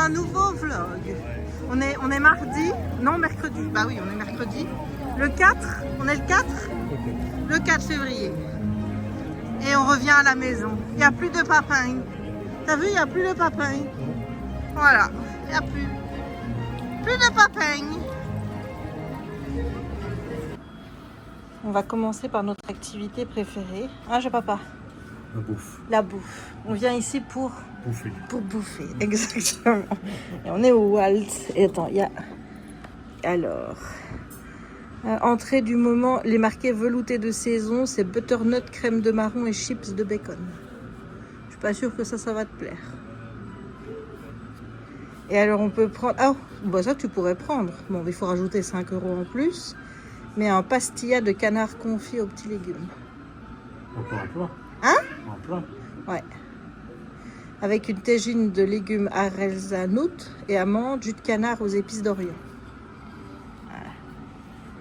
un nouveau vlog. On est mardi, non mercredi, bah oui on est mercredi. Le 4, on est le 4 ? Le 4 février. Et on revient à la maison. Il n'y a plus de papins. T'as vu, il n'y a plus de papins. Voilà, il n'y a plus. Plus de papins. On va commencer par notre activité préférée. Ah, j'ai papa. La bouffe. La bouffe. On vient ici pour Bouffer. Pour bouffer, exactement. Et on est au Walt. Et attends, il y a... Alors... entrée du moment, les marqués veloutés de saison, c'est butternut, crème de marron et chips de bacon. Je suis pas sûre que ça va te plaire. Et alors on peut prendre... Ah, bah ça tu pourrais prendre. Bon, il faut rajouter 5 € en plus. Mais un pastillat de canard confit aux petits légumes. On peut en plat. Hein? En plat. Ouais. Avec une tagine de légumes arrelzanout et amandes, jus de canard aux épices d'Orient. Voilà.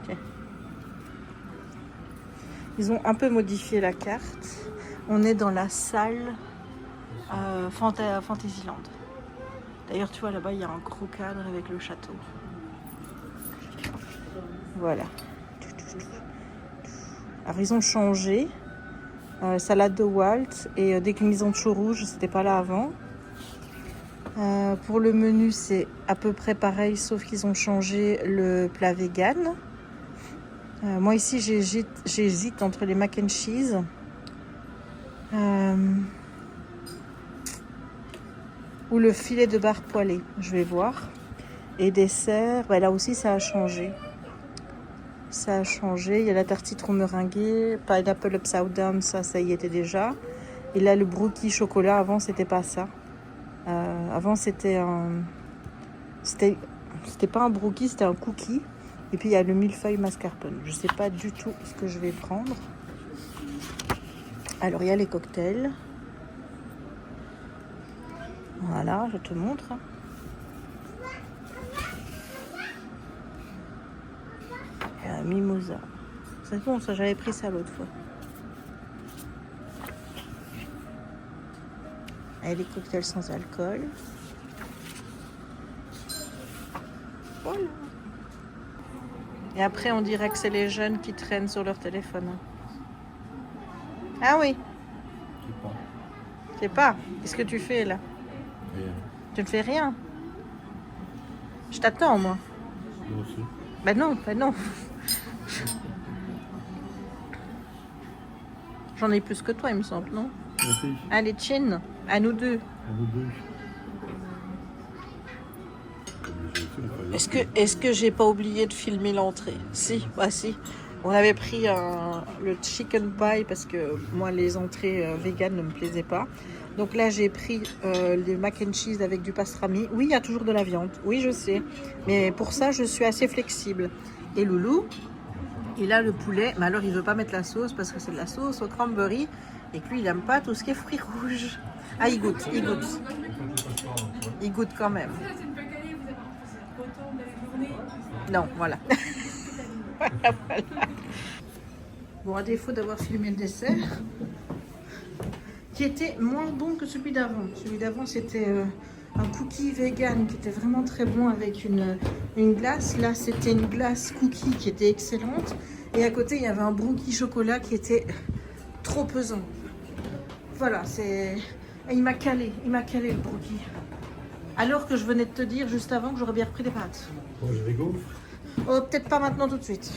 Tiens. Ils ont un peu modifié la carte. On est dans la salle Fantasyland. D'ailleurs, tu vois, là-bas, il y a un gros cadre avec le château. Voilà. Alors, ils ont changé. Salade de Walt et déclinaison de chou rouge, c'était pas là avant. Pour le menu, c'est à peu près pareil, sauf qu'ils ont changé le plat vegan. Moi ici, j'hésite entre les mac and cheese. Ou le filet de bar poêlé, je vais voir. Et dessert, bah là aussi ça a changé. Ça a changé, il y a la tarte citron meringuée, pineapple upside down, ça y était déjà. Et là le brookie chocolat, avant c'était pas ça. Avant c'était un... C'était pas un brookie, c'était un cookie. Et puis il y a le millefeuille mascarpone. Je sais pas du tout ce que je vais prendre. Alors il y a les cocktails. Voilà, je te montre. Mimosa. C'est bon, ça j'avais pris ça l'autre fois. Et les cocktails sans alcool. Voilà. Et après on dirait que c'est les jeunes qui traînent sur leur téléphone. Ah oui. Je sais pas. Qu'est-ce que tu fais là? Rien. Tu ne fais rien. Je t'attends moi. Moi aussi. Ben non, ben non. J'en ai plus que toi, il me semble, non? Merci. Allez, Chin, à nous deux. À vous deux. Est-ce que j'ai pas oublié de filmer l'entrée? Si, bah si. On avait pris le chicken pie parce que moi, les entrées vegan ne me plaisaient pas. Donc là, j'ai pris les mac and cheese avec du pastrami. Oui, il y a toujours de la viande. Oui, je sais. Mais pour ça, je suis assez flexible. Et Loulou, il a le poulet. Mais alors, il veut pas mettre la sauce parce que c'est de la sauce au cranberry. Et que lui, il aime pas tout ce qui est fruits rouges. Ah, il goûte, il goûte. Il goûte quand même. Non, voilà. Voilà. Bon, à défaut d'avoir filmé le dessert, qui était moins bon que celui d'avant. Celui d'avant, c'était un cookie vegan qui était vraiment très bon avec une glace. Là, c'était une glace cookie qui était excellente. Et à côté, il y avait un brookie chocolat qui était trop pesant. Voilà, c'est... Et il m'a calé le brookie. Alors que je venais de te dire juste avant que j'aurais bien repris des pâtes. Bon, je vais go. Oh, peut-être pas maintenant tout de suite.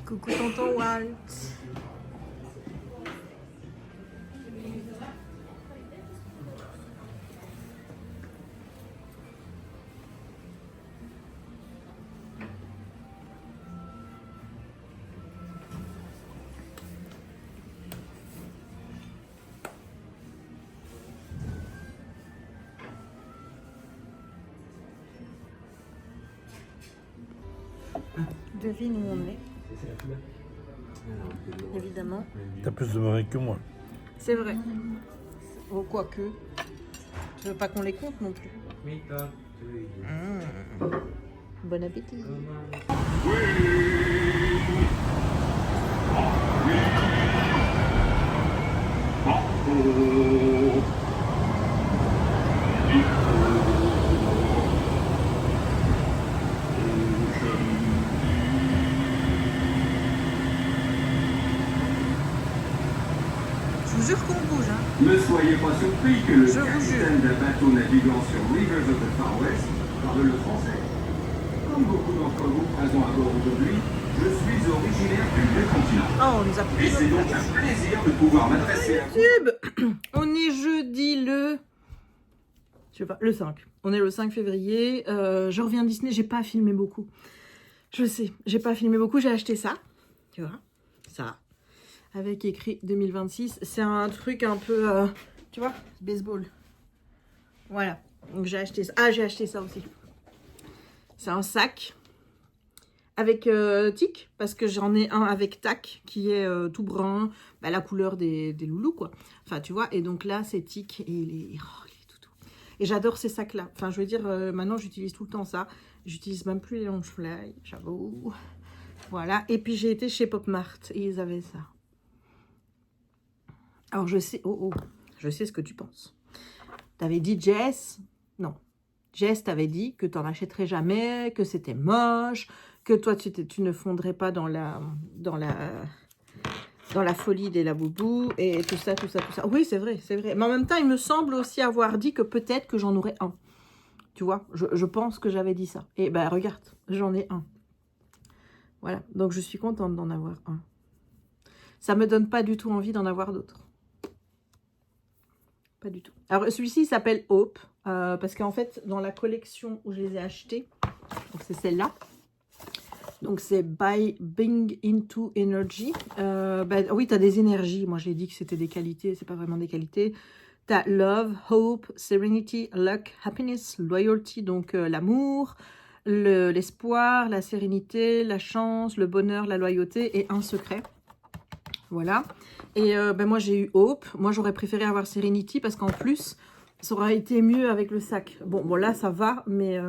Coucou tonton Walt. Devine où on est. Évidemment. T'as plus de marée que moi. C'est vrai. Oh, quoique. Tu veux pas qu'on les compte non plus. Bon appétit. Je vous jure qu'on bouge, hein. Ne soyez pas surpris que le Je vous capitaine d'un bateau naviguant sur Rivers of the Far West parle le français. Comme beaucoup d'entre vous présents à bord aujourd'hui, je suis originaire du vieux continent. Oh, on nous a Et pris c'est donc un plaisir de pouvoir m'adresser à vous. YouTube. On est jeudi le... Je sais pas, le 5. On est le 5 février. Je reviens de Disney, j'ai pas filmé beaucoup. Je sais, j'ai pas filmé beaucoup. J'ai acheté ça. Tu vois, ça. Avec écrit 2026. C'est un truc un peu... tu vois, baseball. Voilà. Donc j'ai acheté ça. Ah, j'ai acheté ça aussi. C'est un sac. Avec tic, parce que j'en ai un avec tac, qui est tout brun, bah, la couleur des loulous, quoi. Enfin, tu vois, et donc là, c'est tic, et il est tout doux. Et j'adore ces sacs-là. Enfin, je veux dire, maintenant, j'utilise tout le temps ça. J'utilise même plus les Loungefly, j'avoue. Voilà, et puis j'ai été chez Pop Mart, et ils avaient ça. Alors, je sais, je sais ce que tu penses. T'avais dit, Jess, non. Jess t'avait dit que t'en achèterais jamais, que c'était moche, que toi, tu ne fondrais pas dans la folie des Labubu et tout ça, tout ça, tout ça. Oui, c'est vrai, c'est vrai. Mais en même temps, il me semble aussi avoir dit que peut-être que j'en aurais un. Tu vois, je pense que j'avais dit ça. Et ben, regarde, j'en ai un. Voilà, donc je suis contente d'en avoir un. Ça me donne pas du tout envie d'en avoir d'autres. Pas du tout. Alors, celui-ci s'appelle Hope, parce qu'en fait, dans la collection où je les ai achetés, donc c'est celle-là. Donc, c'est By Being Into Energy. Oui, tu as des énergies. Moi, je l'ai dit que c'était des qualités. C'est pas vraiment des qualités. Tu as Love, Hope, Serenity, Luck, Happiness, Loyalty. Donc, l'amour, l'espoir, la sérénité, la chance, le bonheur, la loyauté et un secret. Voilà. Et moi, j'ai eu Hope. Moi, j'aurais préféré avoir Serenity parce qu'en plus, ça aurait été mieux avec le sac. Bon là, ça va, mais...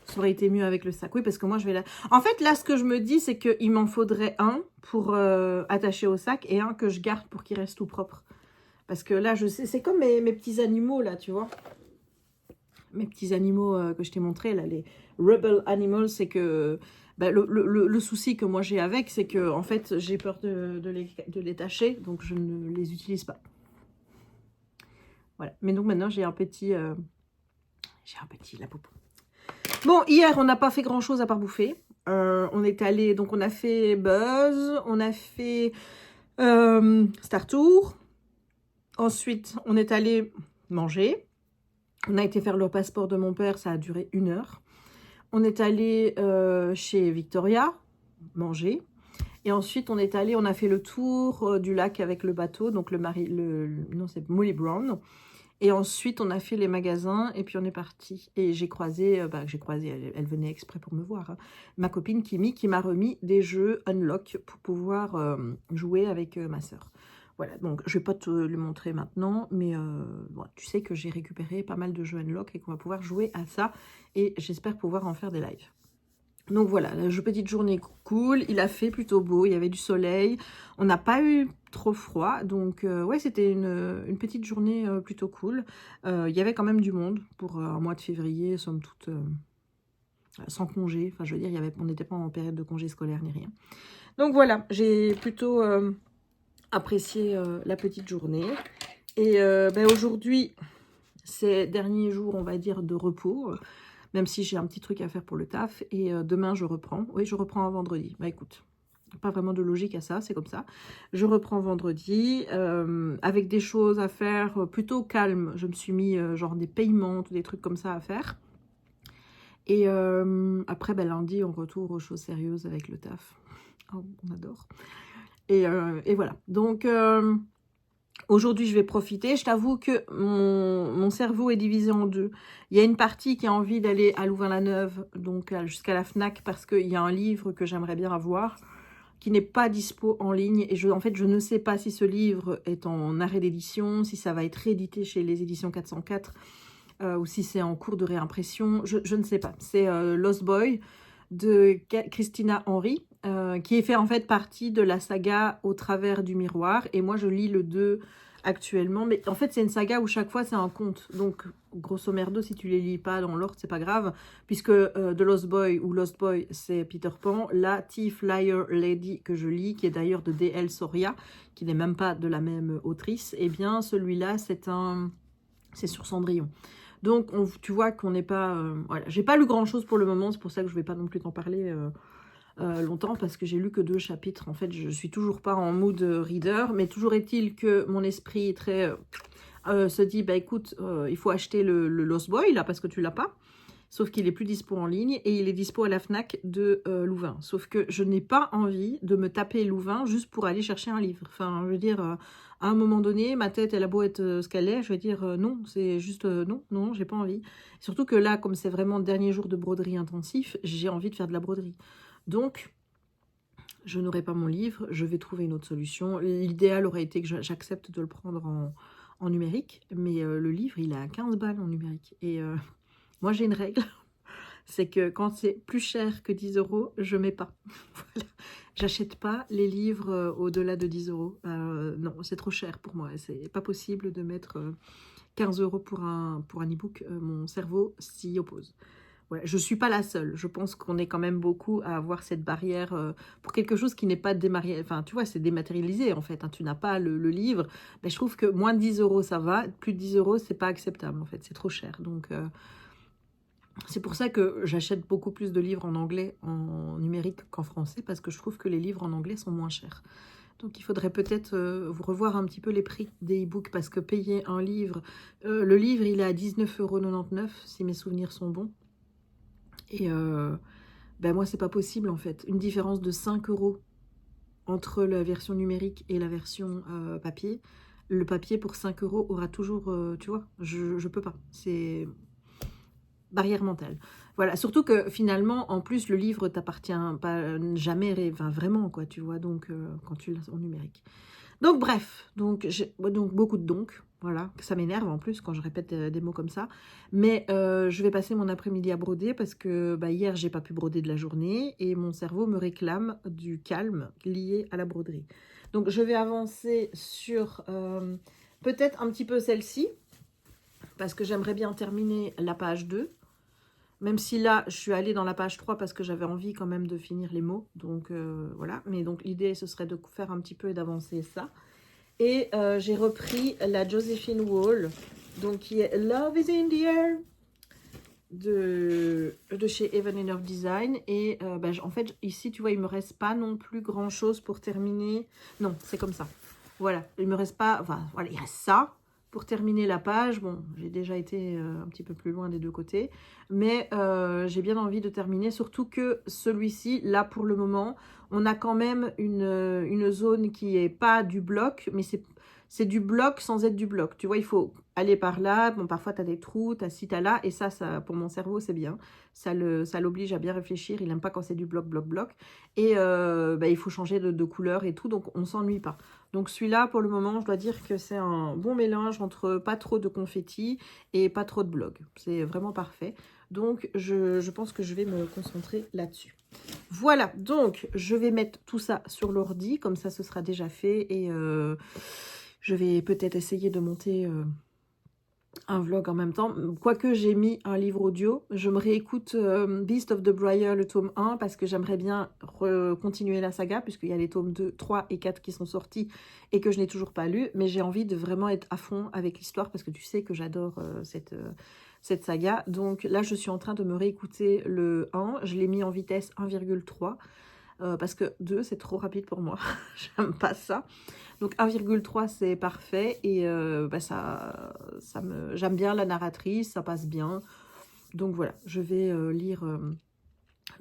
ça aurait été mieux avec le sac. Oui, parce que moi, je vais là. En fait, là, ce que je me dis, c'est qu'il m'en faudrait un pour attacher au sac et un que je garde pour qu'il reste tout propre. Parce que là, je sais, c'est comme mes petits animaux, là, tu vois. Mes petits animaux que je t'ai montré, là, les Rebel Animals, c'est que... Ben, le souci que moi j'ai avec, c'est que, en fait, j'ai peur de les tâcher, donc je ne les utilise pas. Voilà. Mais donc, maintenant, j'ai un petit... Labubu. Bon, hier, on n'a pas fait grand-chose à part bouffer. On est allé, donc on a fait Buzz, on a fait Star Tour. Ensuite, on est allé manger. On a été faire le passeport de mon père, ça a duré 1 heure. On est allé chez Victoria, manger. Et ensuite, on a fait le tour du lac avec le bateau, donc non, c'est Molly Brown. Et ensuite, on a fait les magasins et puis on est parti. Et j'ai croisé, elle venait exprès pour me voir, hein, ma copine Kimi qui m'a remis des jeux Unlock pour pouvoir jouer avec ma sœur. Voilà, donc je ne vais pas te le montrer maintenant, mais bon, tu sais que j'ai récupéré pas mal de jeux Unlock et qu'on va pouvoir jouer à ça. Et j'espère pouvoir en faire des lives. Donc voilà, la petite journée cool, il a fait plutôt beau, il y avait du soleil, on n'a pas eu trop froid, donc ouais, c'était une petite journée plutôt cool. Il y avait quand même du monde pour un mois de février, somme toute sans congé, enfin je veux dire, on n'était pas en période de congé scolaire ni rien. Donc voilà, j'ai plutôt apprécié la petite journée. Et aujourd'hui, c'est dernier jour, on va dire, de repos. Même si j'ai un petit truc à faire pour le taf. Et demain, je reprends. Oui, je reprends un vendredi. Bah écoute, pas vraiment de logique à ça, c'est comme ça. Je reprends vendredi avec des choses à faire plutôt calmes. Je me suis mis genre des paiements, des trucs comme ça à faire. Et après, lundi, on retourne aux choses sérieuses avec le taf. Oh, on adore. Et voilà. Donc... aujourd'hui, je vais profiter. Je t'avoue que mon cerveau est divisé en deux. Il y a une partie qui a envie d'aller à Louvain-la-Neuve, donc jusqu'à la FNAC, parce qu'il y a un livre que j'aimerais bien avoir, qui n'est pas dispo en ligne. Et en fait, je ne sais pas si ce livre est en arrêt d'édition, si ça va être réédité chez les éditions 404, ou si c'est en cours de réimpression. Je ne sais pas. C'est Lost Boy de Christina Henry, qui est fait en fait partie de la saga Au travers du miroir. Et moi, je lis le 2 actuellement. Mais en fait, c'est une saga où chaque fois, c'est un conte. Donc, grosso merdo, si tu les lis pas dans l'ordre, c'est pas grave. Puisque The Lost Boy ou Lost Boy, c'est Peter Pan. La Thief, Liar, Lady que je lis, qui est d'ailleurs de D.L. Soria, qui n'est même pas de la même autrice, eh bien, celui-là, c'est sur Cendrillon. Donc, tu vois qu'on n'est pas... voilà. J'ai pas lu grand-chose pour le moment, c'est pour ça que je vais pas non plus t'en parler longtemps, parce que j'ai lu que 2 chapitres. En fait, je suis toujours pas en mood reader, mais toujours est-il que mon esprit est très... se dit, bah écoute, il faut acheter le Lost Boy, là, parce que tu l'as pas. Sauf qu'il est plus dispo en ligne, et il est dispo à la Fnac de Louvain. Sauf que je n'ai pas envie de me taper Louvain juste pour aller chercher un livre. Enfin, je veux dire, à un moment donné, ma tête, elle a beau être ce qu'elle est, je vais dire non, c'est juste non, j'ai pas envie. Surtout que là, comme c'est vraiment le dernier jour de broderie intensif, j'ai envie de faire de la broderie. Donc, je n'aurai pas mon livre, je vais trouver une autre solution. L'idéal aurait été que j'accepte de le prendre en numérique, mais le livre, il est à 15 balles en numérique. Et moi, j'ai une règle, c'est que quand c'est plus cher que 10 €, je mets pas. Voilà. J'achète pas les livres au-delà de 10 €. Non, c'est trop cher pour moi. C'est pas possible de mettre 15 € pour un e-book. Mon cerveau s'y oppose. Voilà. Je suis pas la seule. Je pense qu'on est quand même beaucoup à avoir cette barrière pour quelque chose qui n'est pas dématérialisé. Enfin, tu vois, c'est dématérialisé en fait. Hein. Tu n'as pas le livre. Mais je trouve que moins de 10 € ça va. Plus de 10 €, c'est pas acceptable en fait. C'est trop cher. Donc... c'est pour ça que j'achète beaucoup plus de livres en anglais, en numérique qu'en français, parce que je trouve que les livres en anglais sont moins chers. Donc il faudrait peut-être revoir un petit peu les prix des e-books, parce que payer un livre, le livre il est à 19,99 € si mes souvenirs sont bons. Et ben moi c'est pas possible en fait. Une différence de 5 € entre la version numérique et la version papier. Le papier pour 5 € aura toujours, tu vois, je peux pas. C'est... barrière mentale. Voilà, surtout que finalement, en plus, le livre t'appartient pas jamais, enfin, vraiment, quoi, tu vois, donc, quand tu l'as en numérique. Donc, bref, donc beaucoup de donc, voilà, ça m'énerve en plus quand je répète des mots comme ça. Mais je vais passer mon après-midi à broder parce que bah, hier, j'ai pas pu broder de la journée et mon cerveau me réclame du calme lié à la broderie. Donc, je vais avancer sur peut-être un petit peu celle-ci parce que j'aimerais bien terminer la page 2. Même si là, je suis allée dans la page 3 parce que j'avais envie quand même de finir les mots. Donc, voilà. Mais donc, l'idée, ce serait de faire un petit peu et d'avancer ça. Et j'ai repris la Josephine Wall, donc qui est Love is in the Air de chez Even Enough Design. Et ben, en fait, ici, tu vois, il ne me reste pas non plus grand-chose pour terminer. Non, c'est comme ça. Voilà. Il me reste pas... Enfin, voilà, il reste ça. Pour terminer la page, bon, j'ai déjà été un petit peu plus loin des deux côtés, mais j'ai bien envie de terminer, surtout que celui-ci, là pour le moment, on a quand même une zone qui n'est pas du bloc, mais c'est du bloc sans être du bloc. Tu vois, il faut aller par là, bon, parfois tu as des trous, tu as ci, tu as là, et ça, pour mon cerveau, c'est bien. Ça l'oblige à bien réfléchir, il n'aime pas quand c'est du bloc, bloc, bloc. Et bah, il faut changer de couleur et tout, donc on ne s'ennuie pas. Donc celui-là, pour le moment, je dois dire que c'est un bon mélange entre pas trop de confetti et pas trop de blog. C'est vraiment parfait. Donc je pense que je vais me concentrer là-dessus. Voilà, donc je vais mettre tout ça sur l'ordi, comme ça ce sera déjà fait. Et je vais peut-être essayer de monter... un vlog en même temps, quoique j'ai mis un livre audio, je me réécoute Beast of the Briar, le tome 1, parce que j'aimerais bien continuer la saga, puisqu'il y a les tomes 2, 3 et 4 qui sont sortis et que je n'ai toujours pas lu, mais j'ai envie de vraiment être à fond avec l'histoire, parce que tu sais que j'adore cette saga. Donc là, je suis en train de me réécouter le 1, je l'ai mis en vitesse 1,3, parce que 2, c'est trop rapide pour moi, j'aime pas ça. Donc 1,3 c'est parfait et bah j'aime bien la narratrice, ça passe bien. Donc voilà, je vais lire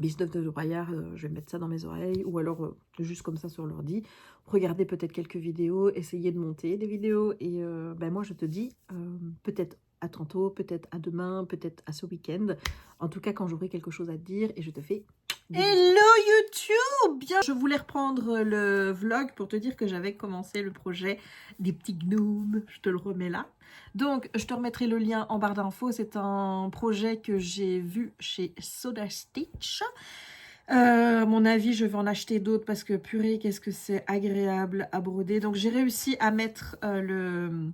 Beast of the Briar, je vais mettre ça dans mes oreilles ou alors juste comme ça sur l'ordi. Regarder peut-être quelques vidéos, essayer de monter des vidéos et bah, moi je te dis peut-être à tantôt, peut-être à demain, peut-être à ce week-end. En tout cas quand j'aurai quelque chose à te dire et je te fais... Hello YouTube! Bien, je voulais reprendre le vlog pour te dire que j'avais commencé le projet des petits gnomes. Je te le remets là. Donc, je te remettrai le lien en barre d'infos. C'est un projet que j'ai vu chez Soda Stitch. À mon avis, je vais en acheter d'autres parce que purée, qu'est-ce que c'est agréable à broder. Donc, j'ai réussi à mettre le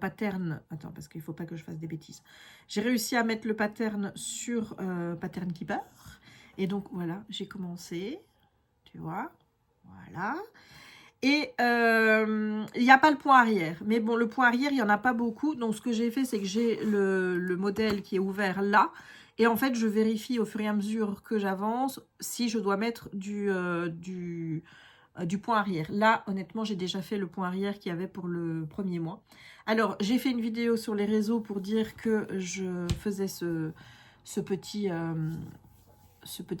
pattern. Attends, parce qu'il ne faut pas que je fasse des bêtises. J'ai réussi à mettre le pattern sur Pattern Keeper. Et donc, voilà, j'ai commencé. Tu vois, voilà. Et il n'y a pas le point arrière. Mais bon, le point arrière, il n'y en a pas beaucoup. Donc, ce que j'ai fait, c'est que j'ai le modèle qui est ouvert là. Et en fait, je vérifie au fur et à mesure que j'avance si je dois mettre du point arrière. Là, honnêtement, j'ai déjà fait le point arrière qu'il y avait pour le premier mois. Alors, j'ai fait une vidéo sur les réseaux pour dire que je faisais ce petit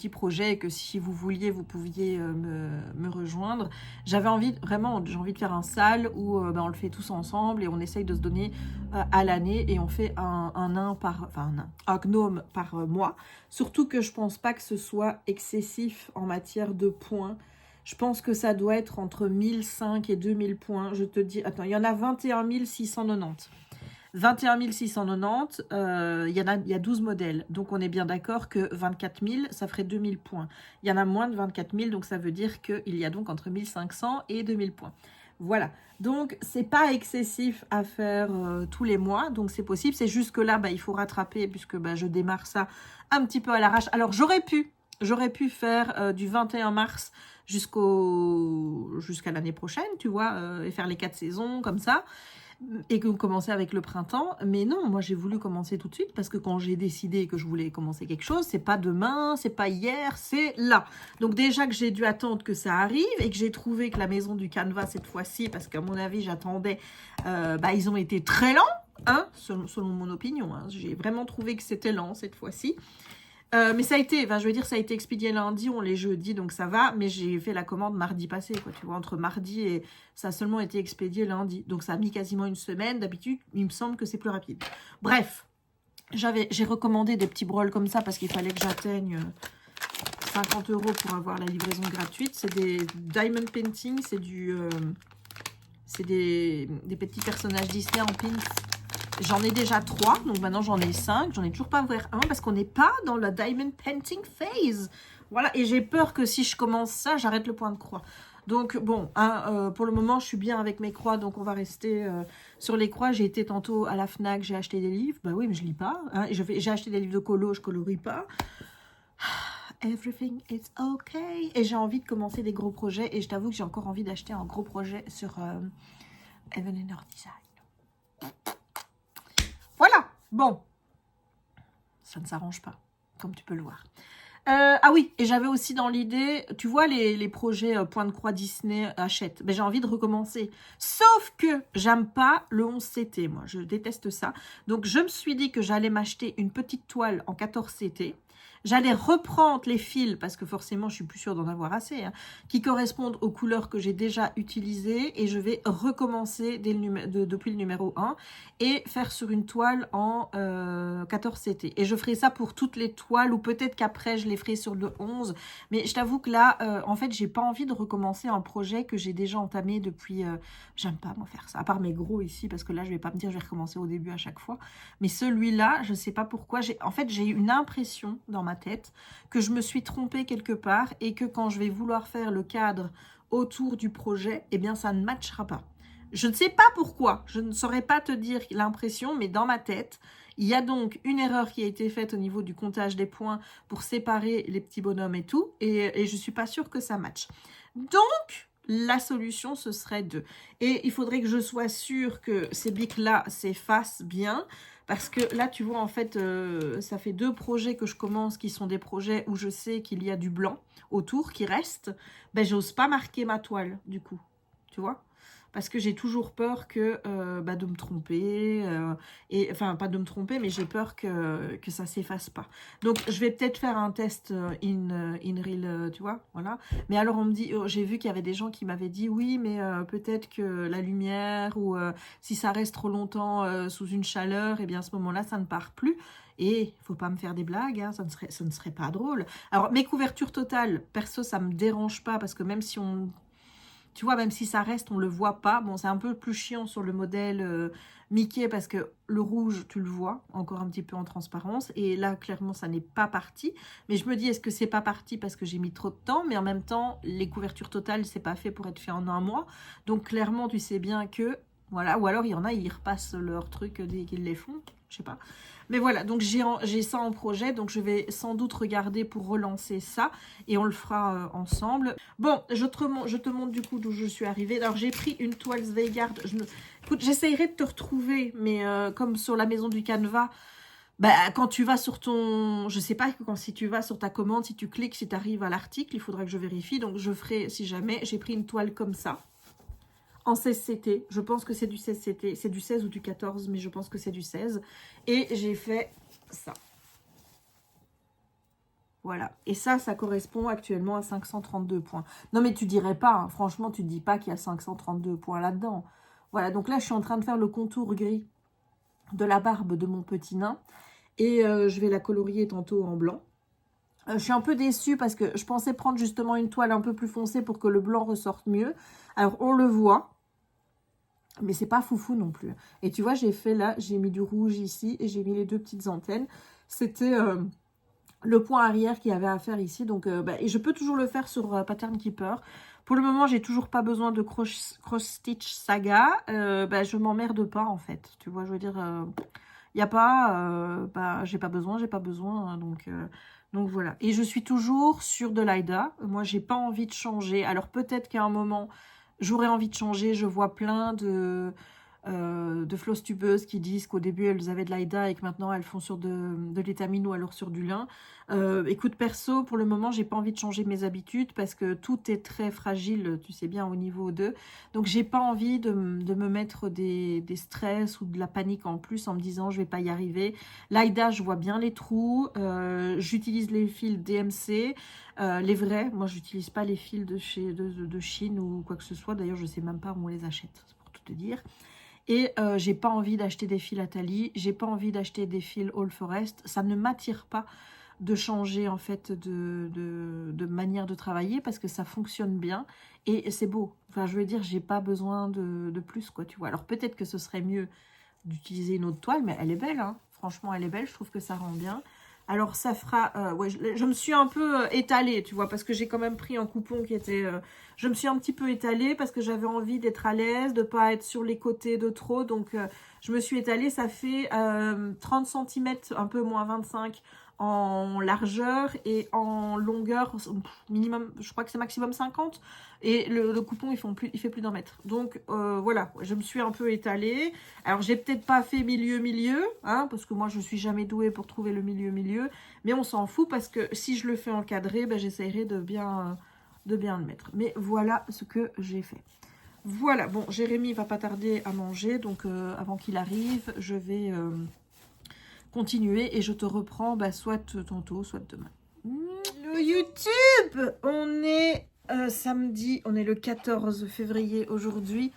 projet et que si vous vouliez, vous pouviez me rejoindre. J'avais envie, vraiment, j'ai envie de faire un sale où on le fait tous ensemble et on essaye de se donner à l'année et on fait un gnome par mois. Surtout que je pense pas que ce soit excessif en matière de points. Je pense que ça doit être entre 1005 et 2000 points. Je te dis, attends, il y en a 21 690. 21 690, il y a 12 modèles. Donc, on est bien d'accord que 24 000, ça ferait 2000 points. Il y en a moins de 24 000, donc ça veut dire qu'il y a donc entre 1500 et 2000 points. Voilà. Donc, c'est pas excessif à faire tous les mois. Donc, c'est possible. C'est juste que là, il faut rattraper puisque je démarre ça un petit peu à l'arrache. Alors, j'aurais pu faire du 21 mars jusqu'à l'année prochaine, tu vois, et faire les 4 saisons comme ça. Et que commencer avec le printemps, mais non, moi j'ai voulu commencer tout de suite parce que quand j'ai décidé que je voulais commencer quelque chose, c'est pas demain, c'est pas hier, c'est là. Donc déjà que j'ai dû attendre que ça arrive et que j'ai trouvé que la maison du canevas cette fois-ci, parce qu'à mon avis j'attendais, ils ont été très lents, hein, selon mon opinion, hein. J'ai vraiment trouvé que c'était lent cette fois-ci. Mais ça a été, ça a été expédié lundi, on les jeudis, donc ça va. Mais j'ai fait la commande mardi passé, quoi. Tu vois, entre mardi et ça a seulement été expédié lundi. Donc ça a mis quasiment une semaine. D'habitude, il me semble que c'est plus rapide. Bref, j'ai recommandé des petits brols comme ça parce qu'il fallait que j'atteigne 50 € pour avoir la livraison gratuite. C'est des diamond painting, c'est des petits personnages Disney en pins. J'en ai déjà 3, donc maintenant j'en ai 5. J'en ai toujours pas ouvert un parce qu'on n'est pas dans la Diamond Painting Phase. Voilà, et j'ai peur que si je commence ça, j'arrête le point de croix. Donc bon, pour le moment, je suis bien avec mes croix, donc on va rester sur les croix. J'ai été tantôt à la FNAC, j'ai acheté des livres. Bah oui, mais je lis pas. Hein. J'ai acheté des livres de colo, je colorie pas. Everything is okay. Et j'ai envie de commencer des gros projets. Et je t'avoue que j'ai encore envie d'acheter un gros projet sur Heaven and Earth Design. Voilà, bon, ça ne s'arrange pas, comme tu peux le voir. Ah oui, et j'avais aussi dans l'idée, tu vois les projets Point de Croix Disney achète, j'ai envie de recommencer. Sauf que j'aime pas le 11 CT, moi, je déteste ça. Donc je me suis dit que j'allais m'acheter une petite toile en 14 CT. J'allais reprendre les fils, parce que forcément, je suis plus sûre d'en avoir assez, hein, qui correspondent aux couleurs que j'ai déjà utilisées. Et je vais recommencer depuis le numéro 1 et faire sur une toile en 14 CT. Et je ferai ça pour toutes les toiles, ou peut-être qu'après, je les ferai sur le 11. Mais je t'avoue que là, en fait, j'ai pas envie de recommencer un projet que j'ai déjà entamé depuis... J'aime pas, moi, faire ça. À part mes gros ici, parce que là, je vais pas me dire je vais recommencer au début à chaque fois. Mais celui-là, je sais pas pourquoi. En fait, j'ai une impression dans ma tête que je me suis trompée quelque part et que quand je vais vouloir faire le cadre autour du projet, eh bien ça ne matchera pas. Je ne sais pas pourquoi, je ne saurais pas te dire l'impression, mais dans ma tête, il y a donc une erreur qui a été faite au niveau du comptage des points pour séparer les petits bonhommes et tout, et je ne suis pas sûre que ça matche. Donc, la solution, ce serait et il faudrait que je sois sûre que ces bics-là s'effacent bien, parce que là, tu vois, en fait, ça fait 2 projets que je commence qui sont des projets où je sais qu'il y a du blanc autour qui reste. J'ose pas marquer ma toile, du coup. Tu vois ? Parce que j'ai toujours peur de me tromper. Enfin, pas de me tromper, mais j'ai peur que ça s'efface pas. Donc, je vais peut-être faire un test in real, tu vois, voilà. Mais alors, on me dit, j'ai vu qu'il y avait des gens qui m'avaient dit, oui, mais peut-être que la lumière ou si ça reste trop longtemps sous une chaleur, eh bien, à ce moment-là, ça ne part plus. Et il faut pas me faire des blagues, hein, ça ne serait pas drôle. Alors, mes couvertures totales, perso, ça me dérange pas parce que même si on... tu vois, même si ça reste, on le voit pas. Bon, c'est un peu plus chiant sur le modèle Mickey parce que le rouge, tu le vois, encore un petit peu en transparence. Et là, clairement, ça n'est pas parti. Mais je me dis, est-ce que c'est pas parti parce que j'ai mis trop de temps? Mais en même temps, les couvertures totales, c'est pas fait pour être fait en un mois. Donc, clairement, tu sais bien que, voilà. Ou alors, il y en a, ils repassent leur truc dès qu'ils les font. Je sais pas. Mais voilà, donc j'ai ça en projet, donc je vais sans doute regarder pour relancer ça, et on le fera ensemble. Bon, je te montre du coup d'où je suis arrivée. Alors, j'ai pris une toile Zweigart. Écoute, j'essayerai de te retrouver, mais comme sur la maison du canevas, bah, quand tu vas sur ton... Je sais pas, si tu vas sur ta commande, si tu cliques, si tu arrives à l'article, il faudra que je vérifie, donc je ferai si jamais. J'ai pris une toile comme ça. En 16CT, je pense que c'est du 16CT, c'est du 16 ou du 14, mais je pense que c'est du 16. Et j'ai fait ça. Voilà. Et ça correspond actuellement à 532 points. Non, mais tu dirais pas, hein, franchement, tu ne dis pas qu'il y a 532 points là-dedans. Voilà, donc là, je suis en train de faire le contour gris de la barbe de mon petit nain. Et je vais la colorier tantôt en blanc. Je suis un peu déçue parce que je pensais prendre justement une toile un peu plus foncée pour que le blanc ressorte mieux. Alors, on le voit. Mais c'est pas foufou non plus. Et tu vois, j'ai fait là, j'ai mis du rouge ici et j'ai mis les deux petites antennes. C'était le point arrière qu'il y avait à faire ici. Donc, et je peux toujours le faire sur Pattern Keeper. Pour le moment, j'ai toujours pas besoin de Cross Stitch Saga. Je m'emmerde pas en fait. Tu vois, je veux dire, il n'y a pas, j'ai pas besoin, hein, donc voilà. Et je suis toujours sur de l'Aida. Moi, j'ai pas envie de changer. Alors peut-être qu'à un moment, j'aurais envie de changer. Je vois plein de floss tubeuses qui disent qu'au début elles avaient de l'Aida et que maintenant elles font sur de l'étamine ou alors sur du lin. Écoute, perso, pour le moment, j'ai pas envie de changer mes habitudes parce que tout est très fragile, tu sais bien, au niveau 2. Donc, j'ai pas envie de me mettre des stress ou de la panique en plus en me disant je vais pas y arriver. L'Aida, je vois bien les trous. J'utilise les fils DMC, les vrais. Moi, j'utilise pas les fils de Chine ou quoi que ce soit. D'ailleurs, je sais même pas où on les achète, c'est pour tout te dire. Et j'ai pas envie d'acheter des fils Atali, j'ai pas envie d'acheter des fils All Forest, ça ne m'attire pas de changer en fait de manière de travailler parce que ça fonctionne bien et c'est beau. Enfin, je veux dire, j'ai pas besoin de plus, quoi, tu vois. Alors peut-être que ce serait mieux d'utiliser une autre toile, mais elle est belle, hein. Franchement, elle est belle, je trouve que ça rend bien. Alors, ça fera... ouais, je me suis un peu étalée, tu vois, parce que j'ai quand même pris un coupon qui était... je me suis un petit peu étalée parce que j'avais envie d'être à l'aise, de ne pas être sur les côtés de trop. Donc, je me suis étalée. Ça fait 30 cm, un peu moins 25 en largeur et en longueur, minimum, je crois que c'est maximum 50. Et le coupon, il fait plus d'un mètre. Donc, voilà, je me suis un peu étalée. Alors, j'ai peut-être pas fait milieu-milieu, hein, parce que moi, je suis jamais douée pour trouver le milieu-milieu. Mais on s'en fout parce que si je le fais encadré, j'essaierai de bien le mettre. Mais voilà ce que j'ai fait. Voilà, bon, Jérémy va pas tarder à manger. Donc, avant qu'il arrive, je vais continuer et je te reprends soit tantôt, soit demain. Le YouTube, on est... samedi, on est le 14 février aujourd'hui.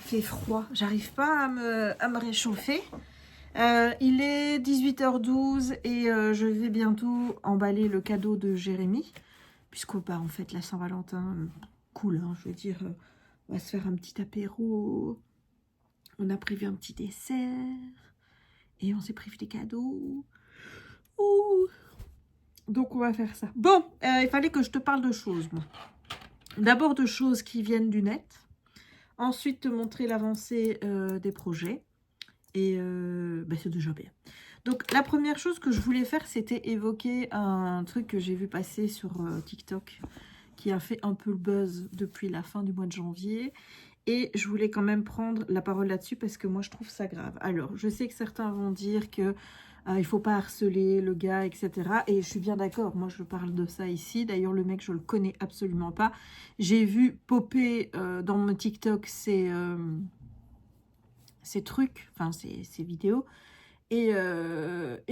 Il fait froid, j'arrive pas à me réchauffer. Il est 18h12 et je vais bientôt emballer le cadeau de Jérémy. Puisque en fait la Saint-Valentin, cool, hein, je veux dire, on va se faire un petit apéro. On a prévu un petit dessert. Et on s'est prévu des cadeaux. Ouh. Donc on va faire ça. Bon, il fallait que je te parle de choses, moi. D'abord de choses qui viennent du net. Ensuite, te montrer l'avancée des projets. Et c'est déjà bien. Donc, la première chose que je voulais faire, c'était évoquer un truc que j'ai vu passer sur TikTok, qui a fait un peu le buzz depuis la fin du mois de janvier. Et je voulais quand même prendre la parole là-dessus parce que moi, je trouve ça grave. Alors, je sais que certains vont dire que il ne faut pas harceler le gars, etc. Et je suis bien d'accord, moi je parle de ça ici. D'ailleurs, le mec, je le connais absolument pas. J'ai vu popper dans mon TikTok ces trucs, enfin ces vidéos. Et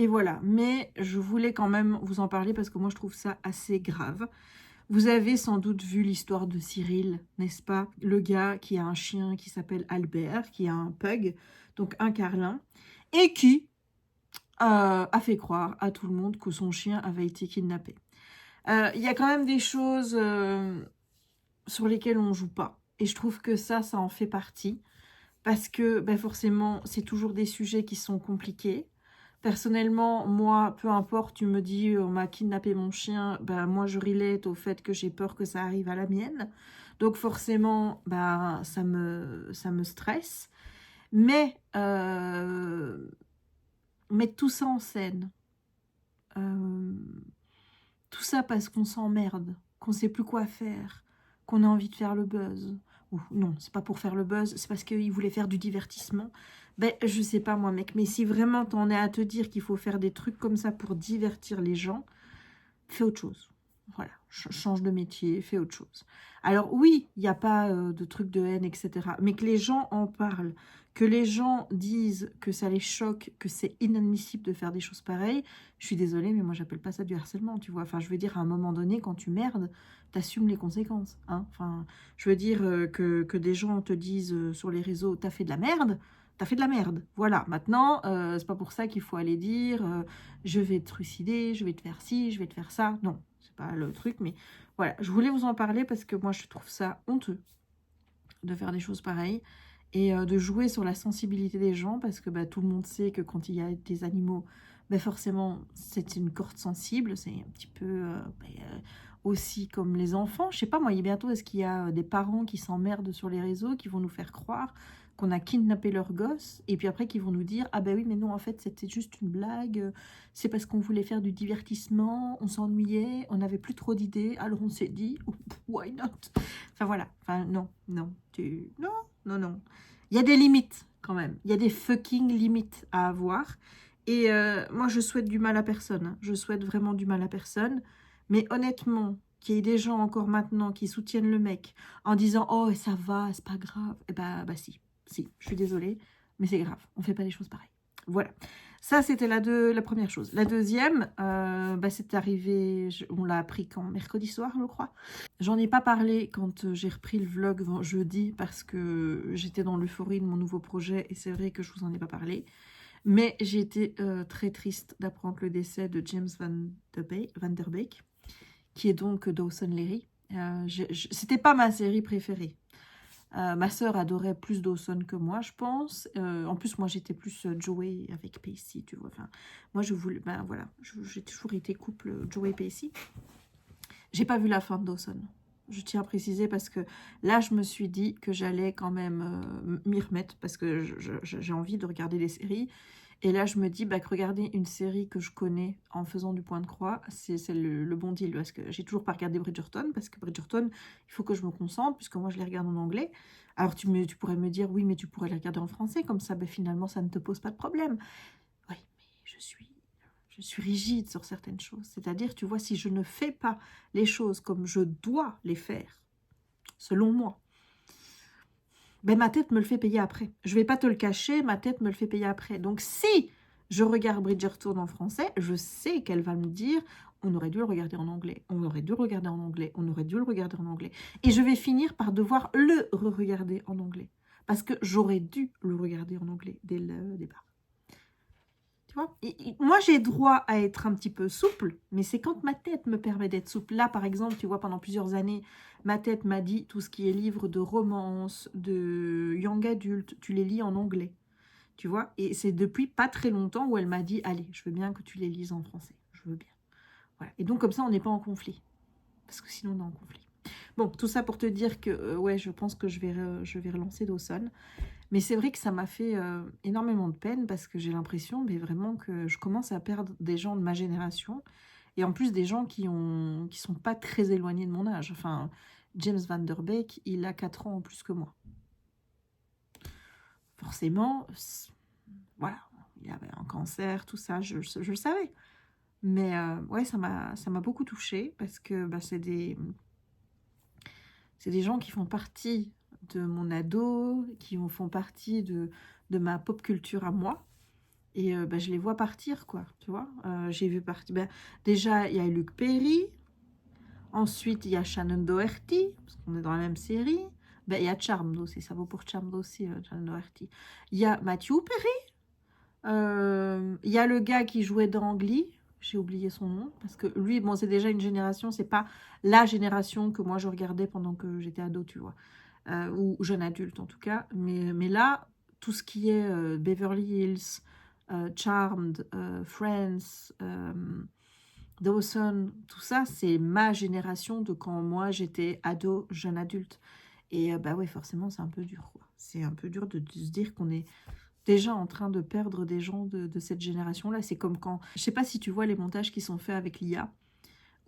voilà. Mais je voulais quand même vous en parler parce que moi, je trouve ça assez grave. Vous avez sans doute vu l'histoire de Cyril, n'est-ce pas? Le gars qui a un chien qui s'appelle Albert, qui a un pug, donc un carlin, et qui... a fait croire à tout le monde que son chien avait été kidnappé. Il y a quand même des choses sur lesquelles on ne joue pas. Et je trouve que ça en fait partie. Parce que ben forcément, c'est toujours des sujets qui sont compliqués. Personnellement, moi, peu importe, tu me dis, on m'a kidnappé mon chien, ben moi je relate au fait que j'ai peur que ça arrive à la mienne. Donc forcément, ben, ça me stresse. Mais mettre tout ça en scène, euh, tout ça parce qu'on s'emmerde, qu'on sait plus quoi faire, qu'on a envie de faire le buzz. Ou non, c'est pas pour faire le buzz, c'est parce qu'il voulait faire du divertissement. Ben, je sais pas moi, mec, mais si vraiment t'en es à te dire qu'il faut faire des trucs comme ça pour divertir les gens, fais autre chose. Voilà, change de métier, fais autre chose. Alors oui, il n'y a pas de trucs de haine, etc. Mais que les gens en parlent, que les gens disent que ça les choque, que c'est inadmissible de faire des choses pareilles, je suis désolée, mais moi j'appelle pas ça du harcèlement, tu vois. Enfin, je veux dire, à un moment donné, quand tu merdes, t'assumes les conséquences. Hein. Enfin, je veux dire que des gens te disent sur les réseaux, t'as fait de la merde, t'as fait de la merde. Voilà, maintenant, c'est pas pour ça qu'il faut aller dire je vais te trucider, je vais te faire ci, je vais te faire ça. Non, c'est pas le truc, mais voilà, je voulais vous en parler parce que moi, je trouve ça honteux de faire des choses pareilles et de jouer sur la sensibilité des gens parce que bah, tout le monde sait que quand il y a des animaux, bah, forcément, c'est une corde sensible, c'est un petit peu aussi comme les enfants. Je sais pas, moi, bientôt, est-ce qu'il y a des parents qui s'emmerdent sur les réseaux, qui vont nous faire croire qu'on a kidnappé leur gosse, et puis après qui vont nous dire « Ah ben oui, mais non, en fait, c'était juste une blague, c'est parce qu'on voulait faire du divertissement, on s'ennuyait, on n'avait plus trop d'idées, alors on s'est dit, why not ?» Enfin voilà, enfin non, non, non. Il y a des limites quand même, il y a des fucking limites à avoir, et moi je souhaite du mal à personne, hein. Je souhaite vraiment du mal à personne, mais honnêtement, qu'il y ait des gens encore maintenant qui soutiennent le mec en disant « Oh, ça va, c'est pas grave », et bah si. Si, je suis désolée, mais c'est grave. On ne fait pas des choses pareilles. Voilà. Ça, c'était la première chose. La deuxième, c'est arrivé, on l'a appris quand mercredi soir, je crois. J'en ai pas parlé quand j'ai repris le vlog jeudi parce que j'étais dans l'euphorie de mon nouveau projet et c'est vrai que je vous en ai pas parlé. Mais j'ai été très triste d'apprendre le décès de James Van Der Beek, qui est donc Dawson Leary. C'était pas ma série préférée. Ma sœur adorait plus Dawson que moi, je pense. En plus, moi, j'étais plus Joey avec Pacey, tu vois. Enfin, moi, je voulais... Ben voilà, j'ai toujours été couple Joey-Pacey. J'ai pas vu la fin de Dawson. Je tiens à préciser parce que là, je me suis dit que j'allais quand même m'y remettre parce que j'ai envie de regarder des séries. Et là, je me dis que regarder une série que je connais en faisant du point de croix, c'est le bon deal. Parce que j'ai toujours pas regardé Bridgerton, parce que Bridgerton, il faut que je me concentre, puisque moi, je les regarde en anglais. Alors, tu pourrais me dire, oui, mais tu pourrais les regarder en français, comme ça, finalement, ça ne te pose pas de problème. Oui, mais je suis rigide sur certaines choses. C'est-à-dire, tu vois, si je ne fais pas les choses comme je dois les faire, selon moi, ma tête me le fait payer après. Je vais pas te le cacher, ma tête me le fait payer après. Donc, si je regarde Bridgerton en français, je sais qu'elle va me dire « On aurait dû le regarder en anglais, on aurait dû le regarder en anglais, on aurait dû le regarder en anglais. » Et je vais finir par devoir le re-regarder en anglais. Parce que j'aurais dû le regarder en anglais dès le départ. Tu vois, moi, j'ai droit à être un petit peu souple, mais c'est quand ma tête me permet d'être souple. Là, par exemple, tu vois, pendant plusieurs années, ma tête m'a dit tout ce qui est livre de romance, de young adulte, tu les lis en anglais. Tu vois, et c'est depuis pas très longtemps où elle m'a dit, allez, je veux bien que tu les lises en français. Je veux bien. Voilà. Et donc, comme ça, on n'est pas en conflit. Parce que sinon, on est en conflit. Bon, tout ça pour te dire que, ouais, je pense que je vais relancer Dawson. Mais c'est vrai que ça m'a fait énormément de peine parce que j'ai l'impression vraiment que je commence à perdre des gens de ma génération. Et en plus des gens qui sont pas très éloignés de mon âge. Enfin, James Van Der Beek, il a 4 ans en plus que moi. Forcément, voilà, il avait un cancer, tout ça, je le savais. Mais ouais, ça m'a beaucoup touchée parce que c'est des gens qui font partie de mon ado, qui font partie de ma pop culture à moi. Et je les vois partir, quoi, tu vois. J'ai vu partir... déjà, il y a Luke Perry. Ensuite, il y a Shannon Doherty, parce qu'on est dans la même série. Il y a Charmed aussi, ça vaut pour Charmed aussi, Shannon Doherty. Il y a Matthew Perry. Il y a le gars qui jouait dans Glee. J'ai oublié son nom, parce que lui, bon, c'est déjà une génération, c'est pas la génération que moi je regardais pendant que j'étais ado, tu vois. ou jeune adulte en tout cas. Mais là, tout ce qui est Beverly Hills, Charmed, Friends, Dawson, tout ça, c'est ma génération de quand moi j'étais ado, jeune adulte. Et bah ouais, forcément, c'est un peu dur, quoi. C'est un peu dur de se dire qu'on est déjà en train de perdre des gens de cette génération-là. C'est comme quand... Je sais pas si tu vois les montages qui sont faits avec l'IA,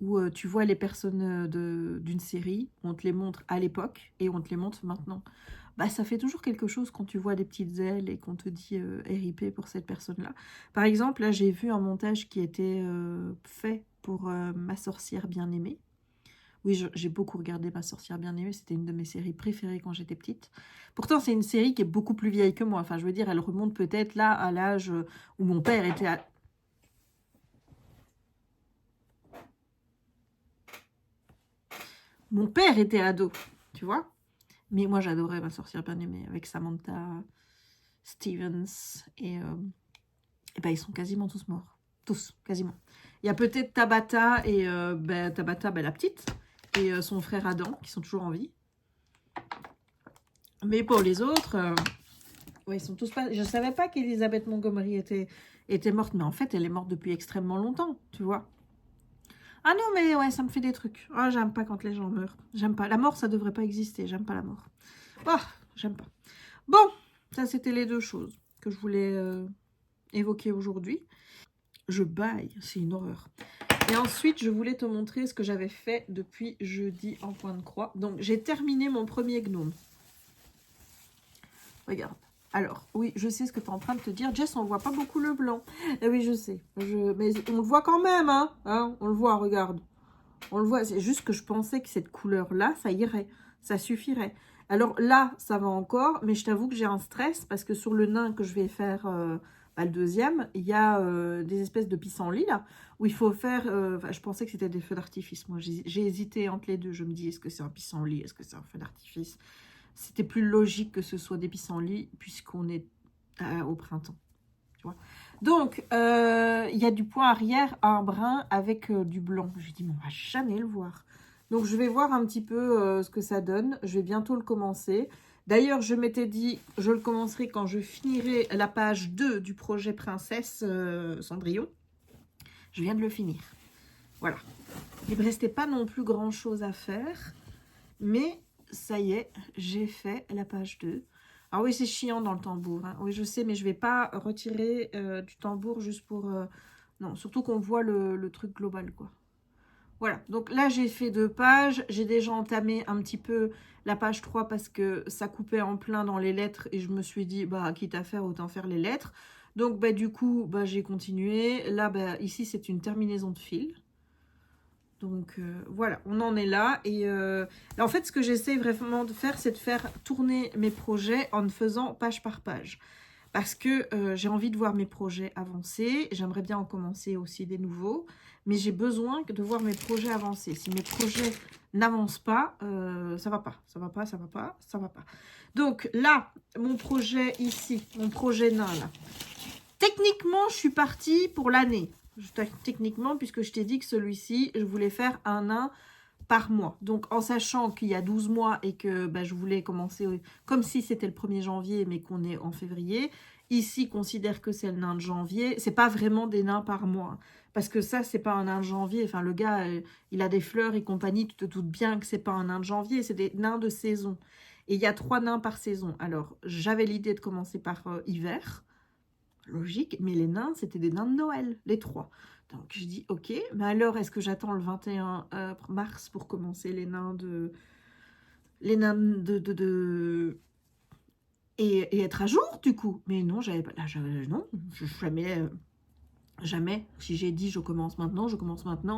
où tu vois les personnes d'une série, on te les montre à l'époque et on te les montre maintenant. Bah, ça fait toujours quelque chose quand tu vois des petites ailes et qu'on te dit RIP pour cette personne-là. Par exemple, là, j'ai vu un montage qui était fait pour Ma sorcière bien-aimée. Oui, j'ai beaucoup regardé Ma sorcière bien-aimée, c'était une de mes séries préférées quand j'étais petite. Pourtant, c'est une série qui est beaucoup plus vieille que moi. Enfin, je veux dire, elle remonte peut-être là à l'âge où mon père était à... Mon père était ado, tu vois. Mais moi, j'adorais Ma sorcière bien-aimée avec Samantha Stevens. Et ben, ils sont quasiment tous morts. Tous, quasiment. Il y a peut-être Tabitha et Tabitha, la petite, et son frère Adam, qui sont toujours en vie. Mais pour les autres, ouais, ils sont tous pas... Je ne savais pas qu'Elizabeth Montgomery était morte, mais en fait, elle est morte depuis extrêmement longtemps, tu vois. Ah non, mais ouais, ça me fait des trucs. Ah, j'aime pas quand les gens meurent. J'aime pas. La mort, ça devrait pas exister. J'aime pas la mort. Oh, j'aime pas. Bon, ça, c'était les deux choses que je voulais évoquer aujourd'hui. Je baille, c'est une horreur. Et ensuite, je voulais te montrer ce que j'avais fait depuis jeudi en point de croix. Donc, j'ai terminé mon premier gnome. Regarde. Alors, oui, je sais ce que tu es en train de te dire. Jess, on voit pas beaucoup le blanc. Eh oui, je sais. Mais on le voit quand même, hein, on le voit, regarde. On le voit. C'est juste que je pensais que cette couleur-là, ça irait. Ça suffirait. Alors là, ça va encore. Mais je t'avoue que j'ai un stress parce que sur le nain que je vais faire, le deuxième, il y a des espèces de pissenlits, là, où il faut faire... je pensais que c'était des feux d'artifice, moi. J'ai hésité entre les deux. Je me dis, est-ce que c'est un pissenlit? Est-ce que c'est un feu d'artifice? C'était plus logique que ce soit des pissenlits puisqu'on est au printemps. Tu vois. Donc, il y a du point arrière à un brun avec du blanc. Je lui dis, mais on va jamais le voir. Donc, je vais voir un petit peu ce que ça donne. Je vais bientôt le commencer. D'ailleurs, je m'étais dit, je le commencerai quand je finirai la page 2 du projet Princesse Cendrillon. Je viens de le finir. Voilà. Il ne me restait pas non plus grand-chose à faire. Mais... ça y est, j'ai fait la page 2. Ah oui, c'est chiant dans le tambour. Hein. Oui, je sais, mais je ne vais pas retirer du tambour juste pour... Non, surtout qu'on voit le truc global, quoi. Voilà, donc là, j'ai fait 2 pages. J'ai déjà entamé un petit peu la page 3 parce que ça coupait en plein dans les lettres. Et je me suis dit, bah, quitte à faire, autant faire les lettres. Donc, bah, du coup, bah, j'ai continué. Là, bah, ici, c'est une terminaison de fil. Donc voilà, on en est là. Et en fait, ce que j'essaie vraiment de faire, c'est de faire tourner mes projets en faisant page par page. Parce que j'ai envie de voir mes projets avancer. J'aimerais bien en commencer aussi des nouveaux. Mais j'ai besoin de voir mes projets avancer. Si mes projets n'avancent pas, ça va pas. Ça va pas, ça va pas, ça va pas. Donc là, mon projet ici, mon projet nain là. Techniquement, je suis partie pour l'année. Techniquement, puisque je t'ai dit que celui-ci, je voulais faire un nain par mois. Donc, en sachant qu'il y a 12 mois et que je voulais commencer comme si c'était le 1er janvier, mais qu'on est en février. Ici, considère que c'est le nain de janvier. C'est pas vraiment des nains par mois. Parce que ça, c'est pas un nain de janvier. Enfin, le gars, il a des fleurs et compagnie. Tu te doutes bien que c'est pas un nain de janvier. C'est des nains de saison. Et il y a 3 nains par saison. Alors, j'avais l'idée de commencer par hiver. Logique, mais les nains, c'était des nains de Noël, les 3. Donc, je dis, ok, mais alors, est-ce que j'attends le 21 mars pour commencer les nains de... Et être à jour, du coup. Mais non, j'avais pas... Là, non, jamais. Si j'ai dit, je commence maintenant,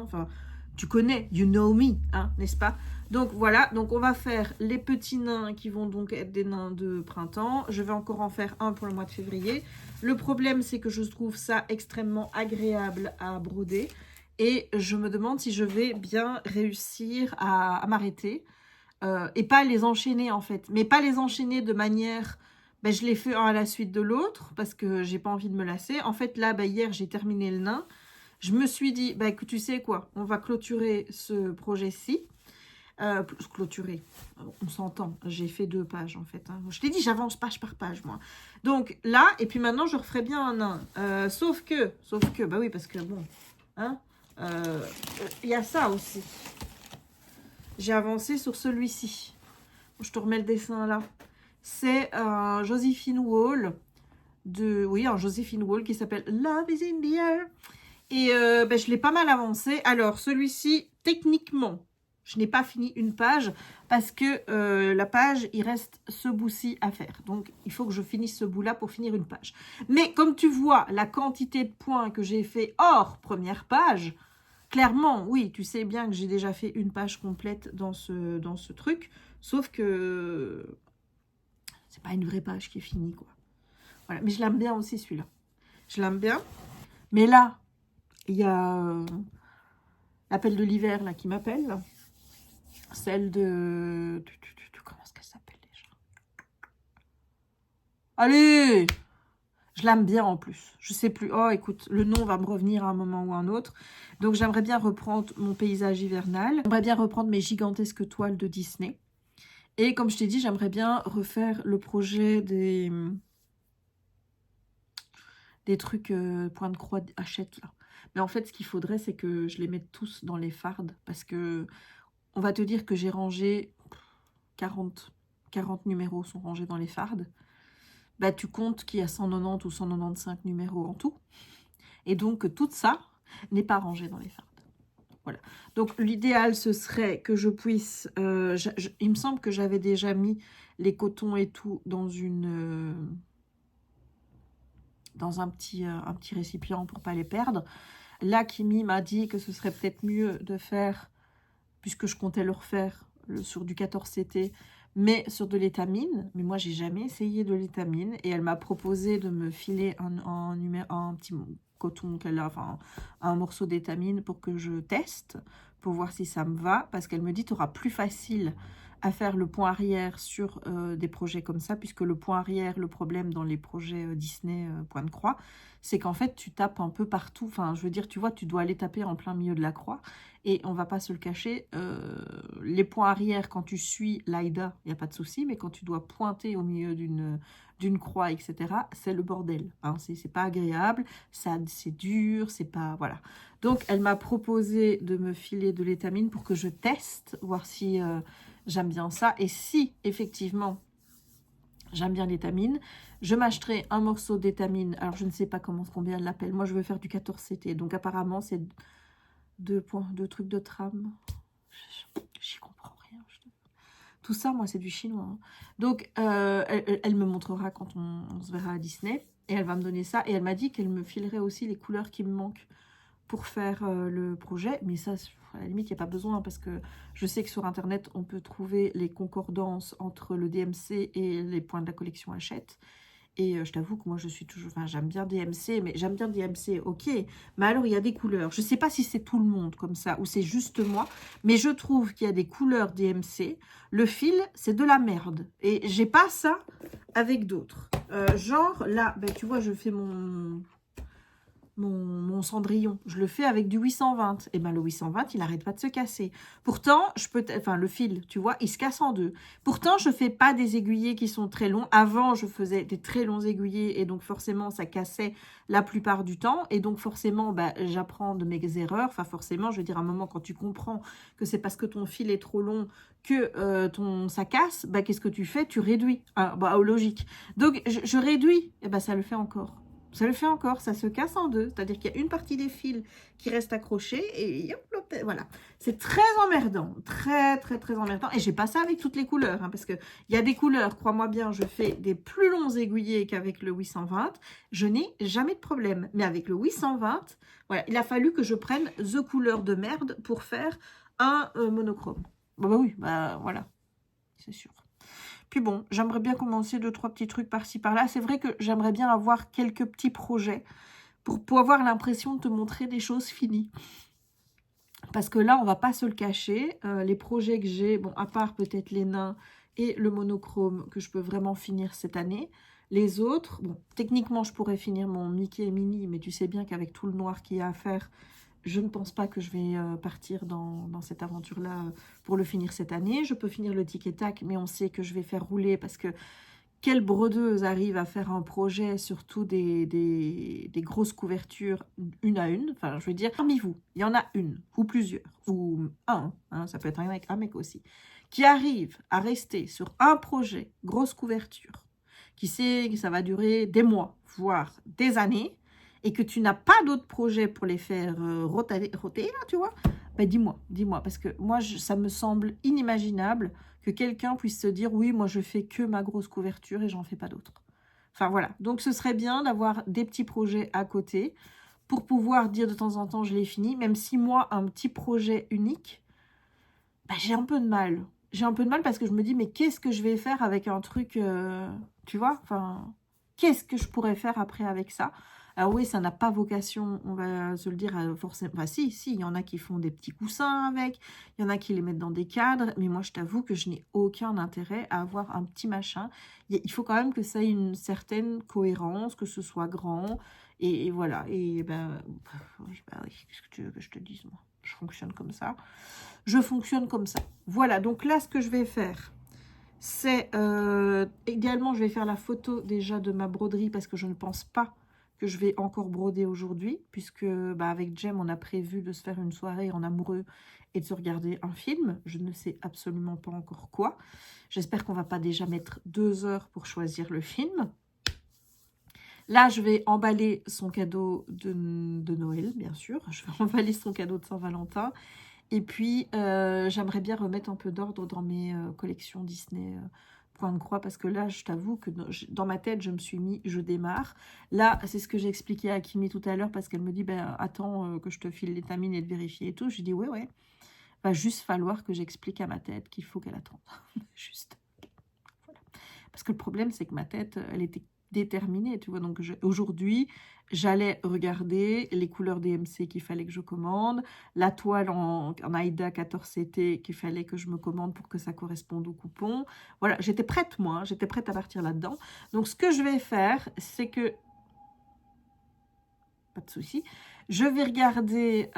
enfin... Tu connais, you know me, hein, n'est-ce pas? Donc voilà, donc on va faire les petits nains qui vont donc être des nains de printemps. Je vais encore en faire un pour le mois de février. Le problème, c'est que je trouve ça extrêmement agréable à broder. Et je me demande si je vais bien réussir à m'arrêter. Et pas les enchaîner en fait. Mais pas les enchaîner de manière... je les fais un à la suite de l'autre parce que j'ai pas envie de me lasser. En fait, là, hier, j'ai terminé le nain. Je me suis dit, que tu sais quoi, on va clôturer ce projet-ci. Clôturé, on s'entend, j'ai fait 2 pages en fait. Hein. Je t'ai dit, j'avance page par page moi. Donc là, et puis maintenant, je referai bien un 1. Sauf que, bah oui, parce que bon, hein, y a ça aussi. J'ai avancé sur celui-ci. Je te remets le dessin là. C'est Joséphine Wall, un Joséphine Wall qui s'appelle Love is in the air. Et ben, je l'ai pas mal avancé. Alors, celui-ci, techniquement, je n'ai pas fini une page parce que la page, il reste ce bout-ci à faire. Donc, il faut que je finisse ce bout-là pour finir une page. Mais comme tu vois, la quantité de points que j'ai fait hors première page, clairement, oui, tu sais bien que j'ai déjà fait une page complète dans ce truc. Sauf que c'est pas une vraie page qui est finie, quoi. Voilà, mais je l'aime bien aussi, celui-là. Je l'aime bien. Mais là, il y a l'appel de l'hiver, là, qui m'appelle. Celle de... Comment est-ce qu'elle s'appelle déjà? Allez! Je l'aime bien en plus. Je sais plus. Oh, écoute, le nom va me revenir à un moment ou à un autre. Donc, j'aimerais bien reprendre mon paysage hivernal. J'aimerais bien reprendre mes gigantesques toiles de Disney. Et comme je t'ai dit, j'aimerais bien refaire le projet des trucs point de croix Hachette là. Mais en fait, ce qu'il faudrait, c'est que je les mette tous dans les fardes. Parce que on va te dire que j'ai rangé 40 numéros sont rangés dans les fardes. Bah, tu comptes qu'il y a 190 ou 195 numéros en tout. Et donc, tout ça n'est pas rangé dans les fardes. Voilà. Donc, l'idéal, ce serait que je puisse... il me semble que j'avais déjà mis les cotons et tout dans dans un petit récipient pour pas les perdre. Là, Kimi m'a dit que ce serait peut-être mieux de faire, puisque je comptais le refaire sur du 14CT, mais sur de l'étamine. Mais moi, j'ai jamais essayé de l'étamine. Et elle m'a proposé de me filer un petit coton qu'elle a, enfin un morceau d'étamine pour que je teste, pour voir si ça me va. Parce qu'elle me dit, tu auras plus facile à faire le point arrière sur des projets comme ça, puisque le point arrière, le problème dans les projets Disney point de croix, c'est qu'en fait, tu tapes un peu partout. Enfin, je veux dire, tu vois, tu dois aller taper en plein milieu de la croix. Et on va pas se le cacher, les points arrière, quand tu suis l'AIDA, il n'y a pas de souci, mais quand tu dois pointer au milieu d'une croix, etc., c'est le bordel. Hein, c'est pas agréable, c'est dur, c'est pas... Voilà. Donc, elle m'a proposé de me filer de l'étamine pour que je teste, voir si j'aime bien ça. Et si, effectivement, j'aime bien l'étamine, je m'achèterai un morceau d'étamine. Alors, je ne sais pas combien elle l'appelle. Moi, je veux faire du 14CT. Donc, apparemment, c'est... 2 trucs de trame. J'y comprends rien. Tout ça, moi, c'est du chinois. Hein. Donc, elle me montrera quand on se verra à Disney. Et elle va me donner ça. Et elle m'a dit qu'elle me filerait aussi les couleurs qui me manquent pour faire le projet. Mais ça, à la limite, il n'y a pas besoin. Parce que je sais que sur Internet, on peut trouver les concordances entre le DMC et les points de la collection Hachette. Et je t'avoue que moi, je suis toujours... Enfin, j'aime bien DMC, mais j'aime bien DMC, ok. Mais alors, il y a des couleurs. Je ne sais pas si c'est tout le monde comme ça, ou c'est juste moi. Mais je trouve qu'il y a des couleurs DMC. Le fil, c'est de la merde. Et j'ai pas ça avec d'autres. Genre, là, ben, tu vois, je fais mon Cendrillon. Je le fais avec du 820. Et ben le 820, il n'arrête pas de se casser. Pourtant, enfin le fil, tu vois, il se casse en deux. Pourtant, je fais pas des aiguillés qui sont très longs. Avant, je faisais des très longs aiguillés et donc forcément, ça cassait la plupart du temps. Et donc forcément, bah, j'apprends de mes erreurs. Enfin forcément, je veux dire, à un moment, quand tu comprends que c'est parce que ton fil est trop long que ça casse, bah, qu'est-ce que tu fais? Tu réduis. Ah, bah, logique. Donc, je réduis. Et ben ça le fait encore. Ça le fait encore, ça se casse en deux. C'est-à-dire qu'il y a une partie des fils qui reste accrochée et hop, voilà. C'est très emmerdant, très emmerdant. Et j'ai pas ça avec toutes les couleurs, hein, parce qu'il y a des couleurs, crois-moi bien, je fais des plus longs aiguillés qu'avec le 820. Je n'ai jamais de problème. Mais avec le 820, voilà, il a fallu que je prenne the couleur de merde pour faire un monochrome. Bah oui, bah voilà, c'est sûr. Puis bon, j'aimerais bien commencer 2-3 petits trucs par-ci, par-là. C'est vrai que j'aimerais bien avoir quelques petits projets pour avoir l'impression de te montrer des choses finies. Parce que là, on va pas se le cacher. Les projets que j'ai, bon, à part peut-être les nains et le monochrome que je peux vraiment finir cette année. Les autres, bon, techniquement, je pourrais finir mon Mickey et Minnie, mais tu sais bien qu'avec tout le noir qu'il y a à faire, je ne pense pas que je vais partir dans cette aventure-là pour le finir cette année. Je peux finir le tic et tac, mais on sait que je vais faire rouler parce que quelle brodeuse arrive à faire un projet, surtout des grosses couvertures une à une. Enfin, je veux dire, parmi vous, il y en a une ou plusieurs, ou un, hein, ça peut être un mec aussi, qui arrive à rester sur un projet, grosse couverture, qui sait que ça va durer des mois, voire des années, et que tu n'as pas d'autres projets pour les faire roter, là, tu vois, ben dis-moi, parce que moi, ça me semble inimaginable que quelqu'un puisse se dire, oui, moi, je fais que ma grosse couverture et j'en fais pas d'autres. Enfin, voilà. Donc, ce serait bien d'avoir des petits projets à côté pour pouvoir dire de temps en temps, je l'ai fini, même si moi, un petit projet unique, ben, j'ai un peu de mal. J'ai un peu de mal parce que je me dis, mais qu'est-ce que je vais faire avec un truc, tu vois, enfin, qu'est-ce que je pourrais faire après avec ça? Alors oui, ça n'a pas vocation, on va se le dire, forcément. Enfin, si, il y en a qui font des petits coussins avec, il y en a qui les mettent dans des cadres, mais moi, je t'avoue que je n'ai aucun intérêt à avoir un petit machin. Il faut quand même que ça ait une certaine cohérence, que ce soit grand, et voilà. Et ben, oui, qu'est-ce que tu veux que je te dise, moi? Je fonctionne comme ça. Je fonctionne comme ça. Voilà, donc là, ce que je vais faire, c'est également, je vais faire la photo déjà de ma broderie parce que je ne pense pas que je vais encore broder aujourd'hui, puisque bah, avec Jem, on a prévu de se faire une soirée en amoureux et de se regarder un film. Je ne sais absolument pas encore quoi. J'espère qu'on ne va pas déjà mettre 2 heures pour choisir le film. Là, je vais emballer son cadeau de Noël, bien sûr. Je vais emballer son cadeau de Saint-Valentin. Et puis, j'aimerais bien remettre un peu d'ordre dans mes collections Disney point de croix, parce que là, je t'avoue que dans ma tête, je me suis mis, je démarre. Là, c'est ce que j'ai expliqué à Kimi tout à l'heure, parce qu'elle me dit, ben, attends que je te file l'étamine et de vérifier et tout. Je dis, ouais. Va juste falloir que j'explique à ma tête qu'il faut qu'elle attende. Juste. Voilà. Parce que le problème, c'est que ma tête, elle était déterminée, tu vois. Donc, aujourd'hui, j'allais regarder les couleurs DMC qu'il fallait que je commande, la toile en Aida 14CT qu'il fallait que je me commande pour que ça corresponde au coupon. Voilà, j'étais prête, moi, j'étais prête à partir là-dedans. Donc, ce que je vais faire, c'est que... Pas de souci. Je vais regarder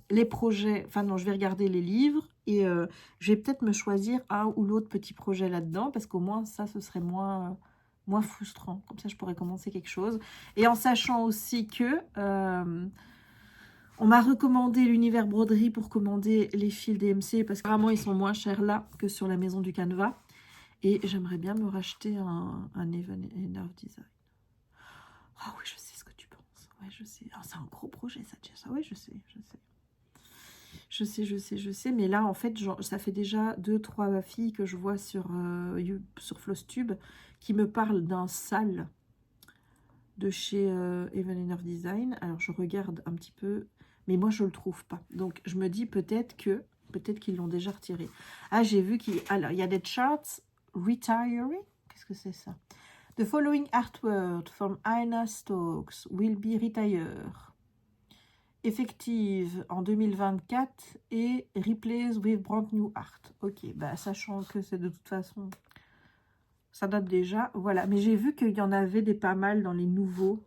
les projets, enfin non, je vais regarder les livres et je vais peut-être me choisir un ou l'autre petit projet là-dedans parce qu'au moins, ça, ce serait moins frustrant. Comme ça, je pourrais commencer quelque chose. Et en sachant aussi que on m'a recommandé l'univers broderie pour commander les fils DMC parce qu'apparemment, ils sont moins chers là que sur la maison du Canva. Et j'aimerais bien me racheter un Even Enough Design. Ah oui, je sais ce que tu penses. Ouais, je sais. Ah, c'est un gros projet, ça, Jess. Oui, je sais. Je sais. Mais là, en fait, genre, ça fait déjà 2-3 filles que je vois sur Flosstube qui me parlent d'un sale de chez Even Enough Design. Alors, je regarde un petit peu, mais moi, je ne le trouve pas. Donc, je me dis peut-être qu'ils l'ont déjà retiré. Ah, j'ai vu qu'il y a des charts retiring. Qu'est-ce que c'est ça? The following artwork from Aina Stokes will be retired. Effective en 2024 et replaced with brand new art. Ok, bah sachant que c'est de toute façon, ça date déjà. Voilà, mais j'ai vu qu'il y en avait des pas mal dans les nouveaux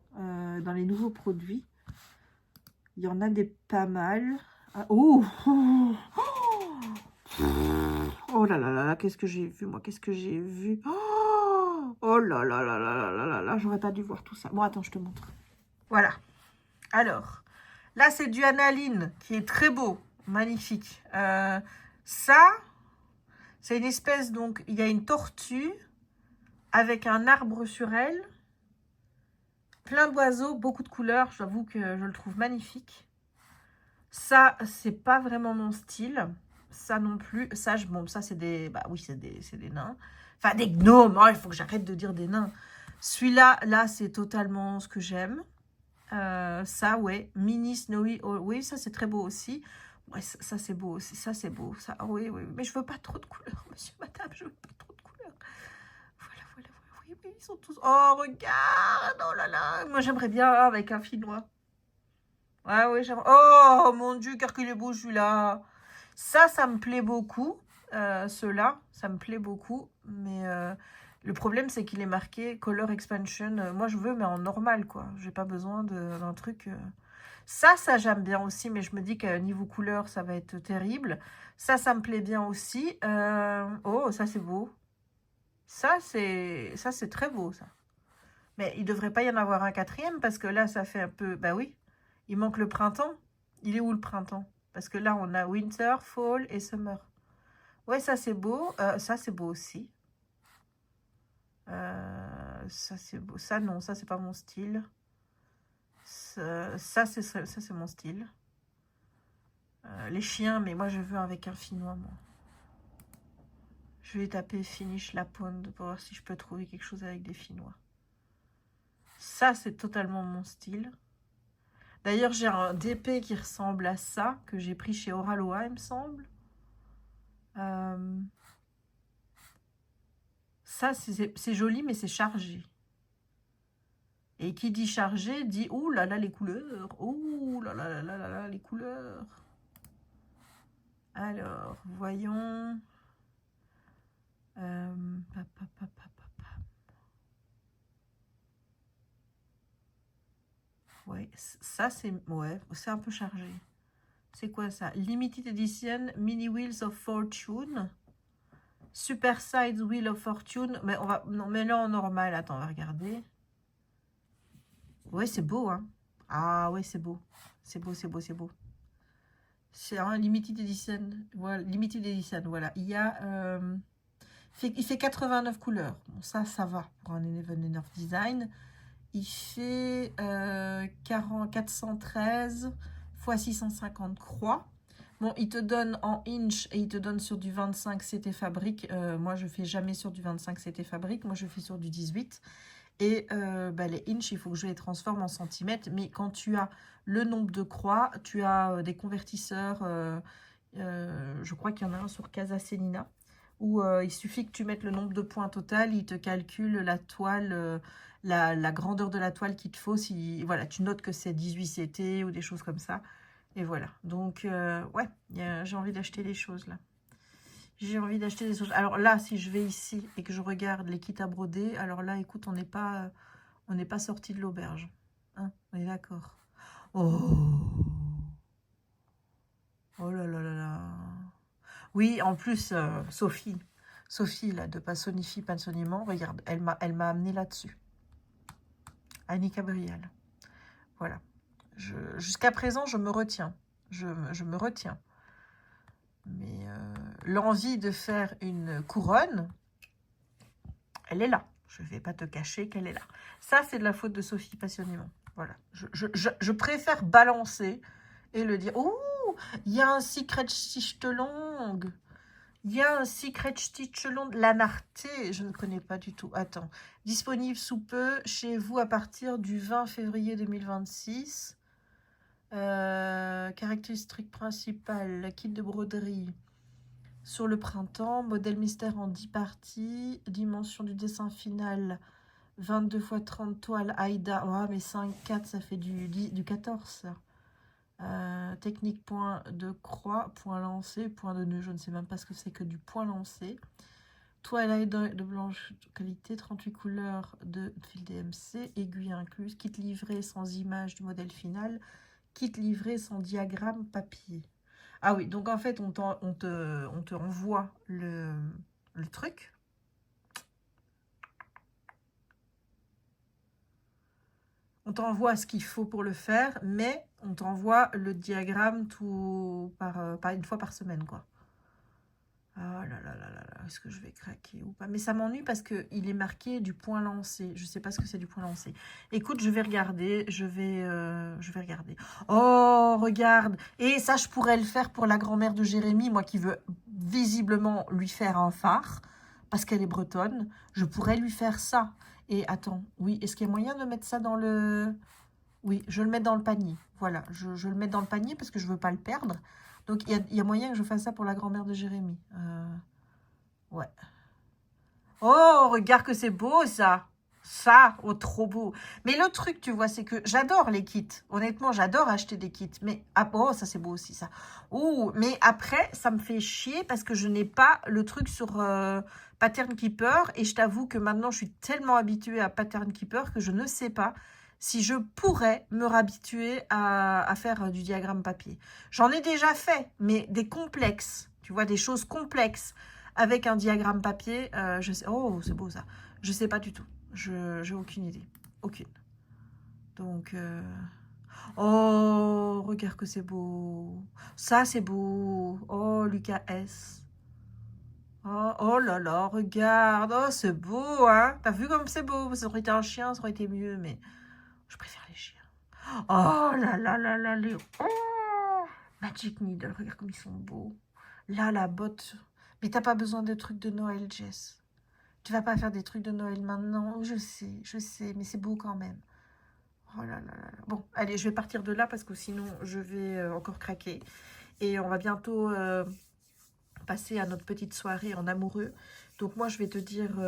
produits. Il y en a des pas mal. Ah, oh là là, qu'est-ce que j'ai vu, moi? Qu'est-ce que j'ai vu? Oh là là, j'aurais pas dû voir tout ça. Bon, attends, je te montre. Voilà. Alors, là, c'est du analine qui est très beau, magnifique. Ça, c'est une espèce, donc, il y a une tortue avec un arbre sur elle, plein d'oiseaux, beaucoup de couleurs. J'avoue que je le trouve magnifique. Ça, c'est pas vraiment mon style. Ça non plus. Ça, bon, ça, c'est des... Bah oui, c'est des nains. Enfin, des gnomes. Oh, il faut que j'arrête de dire des nains. Celui-là, là, c'est totalement ce que j'aime. Ça, ouais. Mini Snowy. Oh, oui, ça, c'est très beau aussi. Ouais, ça, c'est beau aussi. Ça, c'est beau. Ça, oui. Mais je veux pas trop de couleurs, monsieur, madame. Je veux pas trop de couleurs. Voilà. Oui, ils sont tous... Oh, regarde. Oh là là. Moi, j'aimerais bien avec un finois. Ouais, j'aimerais... Oh, mon Dieu, car qu'il est beau, celui-là. Ça me plaît beaucoup. Ceux-là, ça me plaît beaucoup. Mais le problème, c'est qu'il est marqué Color Expansion. Moi, je veux, mais en normal, quoi. J'ai pas besoin d'un truc... Ça j'aime bien aussi, mais je me dis qu'à niveau couleur, ça va être terrible. Ça me plaît bien aussi. Oh, ça, c'est beau. Ça, c'est très beau, ça. Mais il devrait pas y en avoir un quatrième, parce que là, ça fait un peu... Bah oui, il manque le printemps. Il est où, le printemps? Parce que là, on a winter, fall et summer. Ouais, ça, c'est beau. Ça, c'est beau aussi. Ça, c'est beau. Ça, non, ça, c'est pas mon style. Ça, c'est mon style. Les chiens, mais moi, je veux avec un Finnois, moi. Je vais taper Finish Lapond pour voir si je peux trouver quelque chose avec des Finnois. Ça, c'est totalement mon style. D'ailleurs, j'ai un DP qui ressemble à ça, que j'ai pris chez Oraloa, il me semble. Ça, c'est joli, mais c'est chargé. Et qui dit chargé, dit « Ouh là là, les couleurs. Ouh là là là là là là, les couleurs. » Alors, voyons. Ouais, ça, c'est un peu chargé. C'est quoi ça? Limited Edition, Mini Wheels of Fortune. Super Size Wheel of Fortune. Mais on va... Non, mais là en normal. Attends, on va regarder. Ouais, c'est beau, hein. Ah, ouais, c'est beau. C'est beau, c'est beau, c'est beau. C'est un Limited Edition. Voilà, Limited Edition, voilà. Il y a... il fait 89 couleurs. Bon, ça va pour un Eleven Enough Design. Il fait 413 x 650 croix. Bon, il te donne en inch et il te donne sur du 25 CT fabrique. Moi, je fais jamais sur du 25 CT fabrique. Moi, je fais sur du 18. Et les inch, il faut que je les transforme en centimètres. Mais quand tu as le nombre de croix, tu as des convertisseurs. Je crois qu'il y en a un sur Casa Selina, où il suffit que tu mettes le nombre de points total. Il te calcule la toile, la grandeur de la toile qu'il te faut. Si voilà, tu notes que c'est 18 CT ou des choses comme ça. Et voilà. Donc, ouais, j'ai envie d'acheter des choses là. J'ai envie d'acheter des choses. Alors là, si je vais ici et que je regarde les kits à broder, alors là, écoute, on n'est pas sorti de l'auberge. Hein, on est d'accord. Oh. Oh là là là là. Oui, en plus, Sophie, là, de Passonifie Pensionnement, regarde, elle m'a amené là-dessus. Annie Gabriel. Voilà. Jusqu'à présent, je me retiens. Je me retiens. Mais l'envie de faire une couronne, elle est là. Je ne vais pas te cacher qu'elle est là. Ça, c'est de la faute de Sophie Passionnément. Voilà. Je préfère balancer et le dire. Ouh, il y a un Secret Stitch long. Il y a un Secret Stitch long. La Narté, je ne connais pas du tout. Attends. Disponible sous peu chez vous à partir du 20 février 2026. Caractéristique principale, kit de broderie sur le printemps, modèle mystère en 10 parties, dimension du dessin final 22 x 30 toiles Aïda. Oh, mais 5, 4, ça fait du 14. Technique point de croix, point lancé, point de nœud. Je ne sais même pas ce que c'est que du point lancé. Toile Aïda de blanche qualité, 38 couleurs de fil DMC, aiguille incluse, kit livré sans image du modèle final. Kit livré sans diagramme papier. Ah oui, donc en fait, on te envoie le truc. On t'envoie ce qu'il faut pour le faire, mais on t'envoie le diagramme par une fois par semaine, quoi. Ah là là là là là, est-ce que je vais craquer ou pas? Mais ça m'ennuie parce qu'il est marqué du point lancé. Je ne sais pas ce que c'est du point lancé. Écoute, je vais regarder. Je vais regarder. Oh, regarde. Et ça, je pourrais le faire pour la grand-mère de Jérémy, moi qui veux visiblement lui faire un phare, parce qu'elle est bretonne. Je pourrais lui faire ça. Et attends, oui, est-ce qu'il y a moyen de mettre ça dans le... Oui, je le mets dans le panier. Voilà, je le mets dans le panier parce que je ne veux pas le perdre. Donc, il y a moyen que je fasse ça pour la grand-mère de Jérémy. Ouais. Oh, regarde que c'est beau, ça. Ça, oh, trop beau. Mais le truc, tu vois, c'est que j'adore les kits. Honnêtement, j'adore acheter des kits. Mais, oh, ça, c'est beau aussi, ça. Oh, mais après, ça me fait chier parce que je n'ai pas le truc sur Pattern Keeper. Et je t'avoue que maintenant, je suis tellement habituée à Pattern Keeper que je ne sais pas si je pourrais me réhabituer à faire du diagramme papier. J'en ai déjà fait, mais des complexes, tu vois, des choses complexes avec un diagramme papier, je sais, oh, c'est beau ça, je sais pas du tout, j'ai aucune idée, aucune. Donc, oh, regarde que c'est beau, ça c'est beau, oh, Lucas S. Oh, oh là là, regarde, oh, c'est beau, hein, t'as vu comme c'est beau, ça aurait été un chien, ça aurait été mieux, mais je préfère les chiens. Oh là là là là, les... Oh, Magic Needle, regarde comme ils sont beaux. Là, la botte. Mais t'as pas besoin de trucs de Noël, Jess. Tu vas pas faire des trucs de Noël maintenant. Je sais, mais c'est beau quand même. Oh là là là là. Bon, allez, je vais partir de là parce que sinon, je vais encore craquer. Et on va bientôt passer à notre petite soirée en amoureux. Donc moi, je vais te dire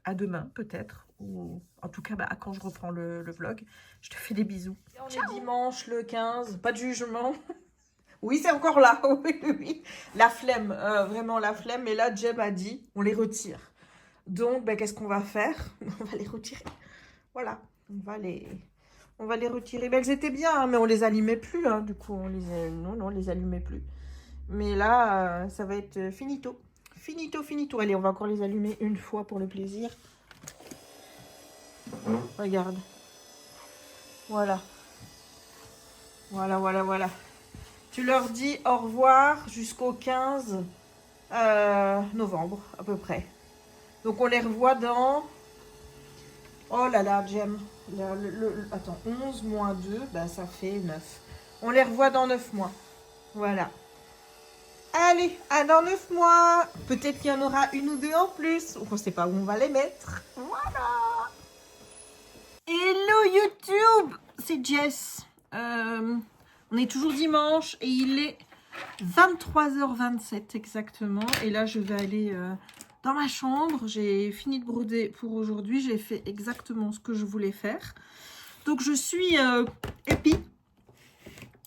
à demain, peut-être. Ou en tout cas, à quand je reprends le vlog. Je te fais des bisous. On est dimanche le 15, pas de jugement. Oui, c'est encore là, oui, oui. La flemme, vraiment la flemme. Et là, Jem a dit, on les retire. Donc, qu'est-ce qu'on va faire? On va les retirer. Voilà, on va les retirer. Elles étaient bien, hein, mais on les allumait plus. Hein, du coup, non, on les allumait plus. Mais là, ça va être finito. Finito, finito. Allez, on va encore les allumer une fois pour le plaisir. Regarde. Voilà. Voilà, voilà, voilà. Tu leur dis au revoir jusqu'au 15 novembre, à peu près. Donc, on les revoit dans... Oh là là, Jem. Attends, 11 moins 2, ça fait 9. On les revoit dans 9 mois. Voilà. Allez, dans 9 mois. Peut-être qu'il y en aura une ou deux en plus. On ne sait pas où on va les mettre. Voilà. Hello YouTube, c'est Jess. On est toujours dimanche et il est 23h27 exactement. Et là, je vais aller dans ma chambre. J'ai fini de broder pour aujourd'hui. J'ai fait exactement ce que je voulais faire. Donc, je suis happy.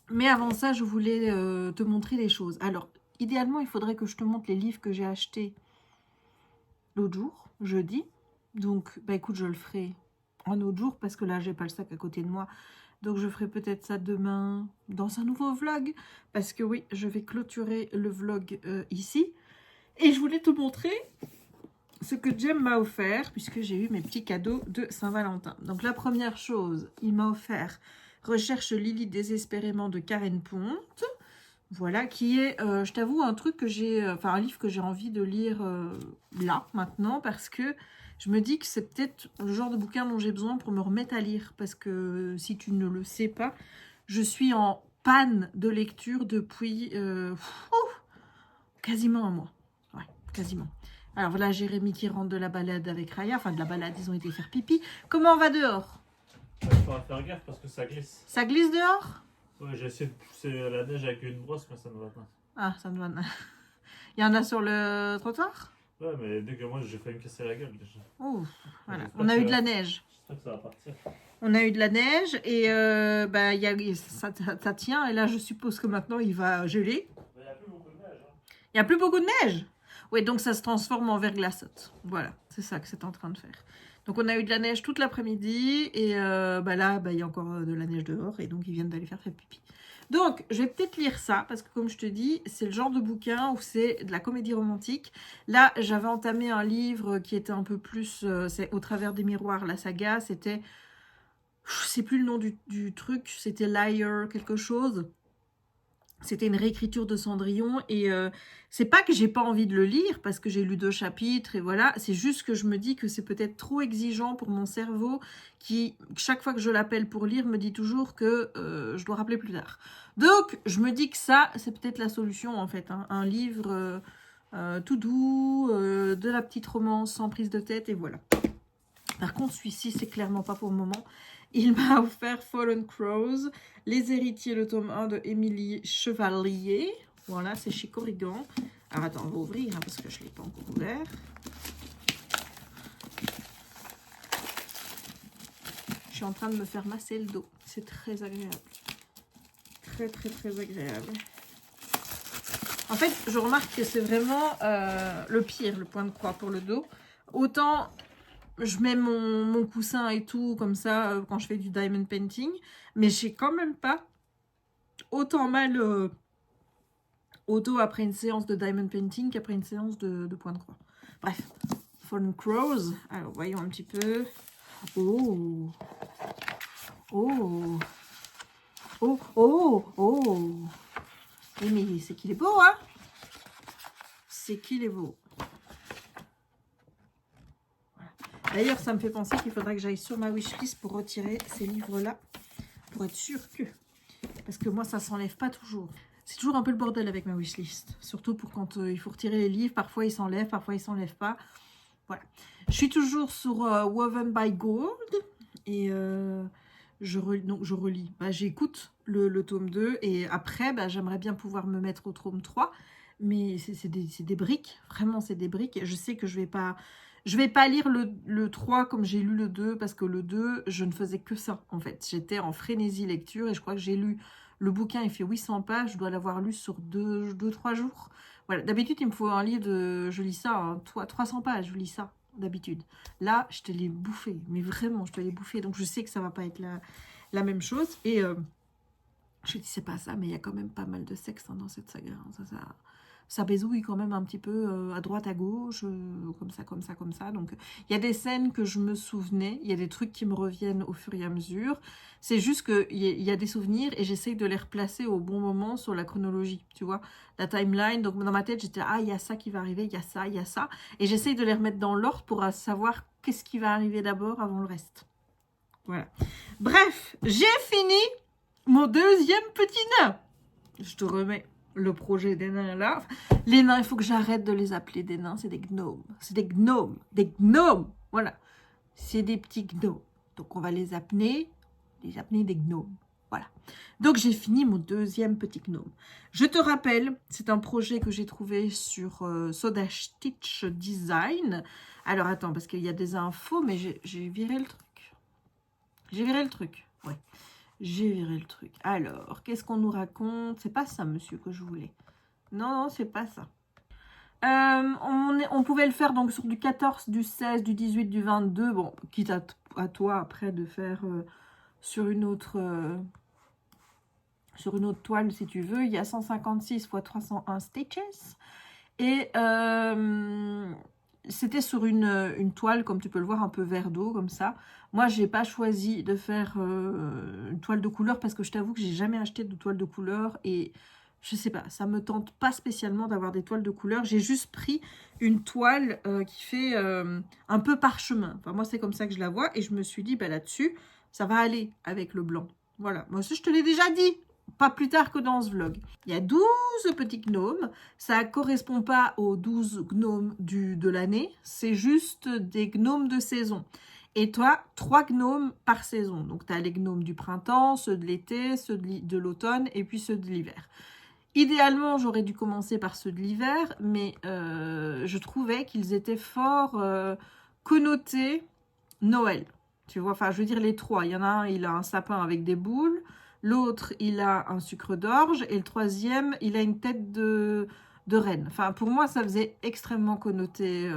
Mais avant ça, je voulais te montrer les choses. Alors, idéalement, il faudrait que je te montre les livres que j'ai achetés l'autre jour, jeudi. Donc, écoute, je le ferai un autre jour parce que là, j'ai pas le sac à côté de moi. Donc, je ferai peut-être ça demain dans un nouveau vlog. Parce que oui, je vais clôturer le vlog ici. Et je voulais te montrer ce que Jem m'a offert puisque j'ai eu mes petits cadeaux de Saint-Valentin. Donc, la première chose, il m'a offert Recherche Lily désespérément de Karen Ponte. Voilà, qui est, je t'avoue, un truc que j'ai, un livre que j'ai envie de lire là, maintenant, parce que je me dis que c'est peut-être le genre de bouquin dont j'ai besoin pour me remettre à lire. Parce que si tu ne le sais pas, je suis en panne de lecture depuis quasiment un mois. Ouais, quasiment. Alors voilà, Jérémy qui rentre de la balade avec Raya. Enfin, de la balade, ils ont été faire pipi. Comment on va dehors? Il faudra faire gaffe parce que ça glisse. Ça glisse dehors? Ouais, j'ai essayé de pousser la neige avec une brosse, mais ça ne va pas. Ah, ça ne va pas. Il y en a sur le trottoir? Ouais, mais dès que moi j'ai failli me casser la gueule déjà. Oh, voilà. On a eu de la neige. J'espère que ça va partir. On a eu de la neige et ça tient. Et là, je suppose que maintenant, il va geler. Il n'y a plus beaucoup de neige. Hein. Il n'y a plus beaucoup de neige? Oui, donc ça se transforme en verglaçote. Voilà, c'est ça que c'est en train de faire. Donc, on a eu de la neige toute l'après-midi. Et là, il y a encore de la neige dehors. Et donc, ils viennent d'aller faire pipi. Donc, je vais peut-être lire ça. Parce que, comme je te dis, c'est le genre de bouquin où c'est de la comédie romantique. Là, j'avais entamé un livre qui était un peu plus... c'est Au travers des miroirs, la saga. C'était... Je sais plus le nom du truc. C'était Liar quelque chose. C'était une réécriture de Cendrillon et c'est pas que j'ai pas envie de le lire parce que j'ai lu 2 chapitres et voilà. C'est juste que je me dis que c'est peut-être trop exigeant pour mon cerveau qui, chaque fois que je l'appelle pour lire, me dit toujours que je dois rappeler plus tard. Donc, je me dis que ça, c'est peut-être la solution en fait. Hein. Un livre tout doux, de la petite romance sans prise de tête et voilà. Par contre, celui-ci, c'est clairement pas pour le moment. Il m'a offert Fallen Crows, Les Héritiers, le tome 1 de Émilie Chevalier. Voilà, c'est chez Corrigan. Alors, attends, on va ouvrir, hein, parce que je ne l'ai pas encore ouvert. Je suis en train de me faire masser le dos. C'est très agréable. Très, très, très agréable. En fait, je remarque que c'est vraiment le pire, le point de croix pour le dos. Autant... je mets mon coussin et tout, comme ça, quand je fais du diamond painting. Mais j'ai quand même pas autant mal au dos après une séance de diamond painting qu'après une séance de point de croix. Bref, Fallen Crows. Alors, voyons un petit peu. Oh, oh, oh, oh, oh. Eh, mais c'est qu'il est beau, hein? C'est qu'il est beau. D'ailleurs, ça me fait penser qu'il faudra que j'aille sur ma wishlist pour retirer ces livres-là, pour être sûr que... Parce que moi, ça s'enlève pas toujours. C'est toujours un peu le bordel avec ma wishlist. Surtout pour quand il faut retirer les livres. Parfois, ils s'enlèvent, parfois, ils s'enlèvent pas. Voilà. Je suis toujours sur Woven by Gold. Et je relis. Bah, j'écoute le tome 2. Et après, bah, j'aimerais bien pouvoir me mettre au tome 3. Mais c'est des briques. Vraiment, c'est des briques. Et je sais que je vais pas lire le 3 comme j'ai lu le 2. Parce que le 2, je ne faisais que ça, en fait. J'étais en frénésie lecture. Et je crois que j'ai lu... Le bouquin, il fait 800 pages. Je dois l'avoir lu sur 2-3 jours. Voilà. D'habitude, il me faut un livre de... Je lis ça, hein, 300 pages. Je lis ça, d'habitude. Là, je te l'ai bouffé. Mais vraiment, je te l'ai bouffé. Donc, je sais que ça va pas être la même chose. Et je dis, c'est pas ça. Mais il y a quand même pas mal de sexe hein, dans cette saga. Hein. Ça baisouille quand même un petit peu à droite, à gauche, comme ça. Donc, il y a des scènes que je me souvenais. Il y a des trucs qui me reviennent au fur et à mesure. C'est juste qu'il y a des souvenirs et j'essaye de les replacer au bon moment sur la chronologie, tu vois, la timeline. Donc, dans ma tête, j'étais ah, il y a ça qui va arriver, il y a ça, il y a ça. Et j'essaye de les remettre dans l'ordre pour savoir qu'est-ce qui va arriver d'abord avant le reste. Voilà. Bref, j'ai fini mon deuxième petit nain. Je te remets le projet des nains là. Les nains, il faut que j'arrête de les appeler des nains. C'est des gnomes. C'est des gnomes. Des gnomes. Voilà. C'est des petits gnomes. Donc, on va les appeler des gnomes. Voilà. Donc, j'ai fini mon deuxième petit gnome. Je te rappelle, c'est un projet que j'ai trouvé sur Soda Stitch Design. Alors, attends, parce qu'il y a des infos, mais j'ai viré le truc. J'ai viré le truc. Ouais. J'ai viré le truc. Alors, qu'est-ce qu'on nous raconte? C'est pas ça, monsieur, que je voulais. Non, c'est pas ça. On pouvait le faire donc sur du 14, du 16, du 18, du 22. Bon, quitte à toi après de faire sur une autre toile si tu veux. Il y a 156 x 301 stitches. Et c'était sur une toile, comme tu peux le voir, un peu vert d'eau, comme ça. Moi, j'ai pas choisi de faire une toile de couleur parce que je t'avoue que j'ai jamais acheté de toile de couleur et je sais pas, ça me tente pas spécialement d'avoir des toiles de couleur. J'ai juste pris une toile qui fait un peu parchemin. Enfin, moi, c'est comme ça que je la vois et je me suis dit, bah, là-dessus, ça va aller avec le blanc. Voilà, moi aussi, je te l'ai déjà dit. Pas plus tard que dans ce vlog. Il y a 12 petits gnomes. Ça ne correspond pas aux 12 gnomes de l'année. C'est juste des gnomes de saison. Et toi, 3 gnomes par saison. Donc, tu as les gnomes du printemps, ceux de l'été, ceux de l'automne et puis ceux de l'hiver. Idéalement, j'aurais dû commencer par ceux de l'hiver, mais je trouvais qu'ils étaient fort connotés Noël. Tu vois, enfin, je veux dire les 3. Il y en a un, il a un sapin avec des boules. L'autre, il a un sucre d'orge. Et le troisième, il a une tête de reine. Enfin, pour moi, ça faisait extrêmement connoté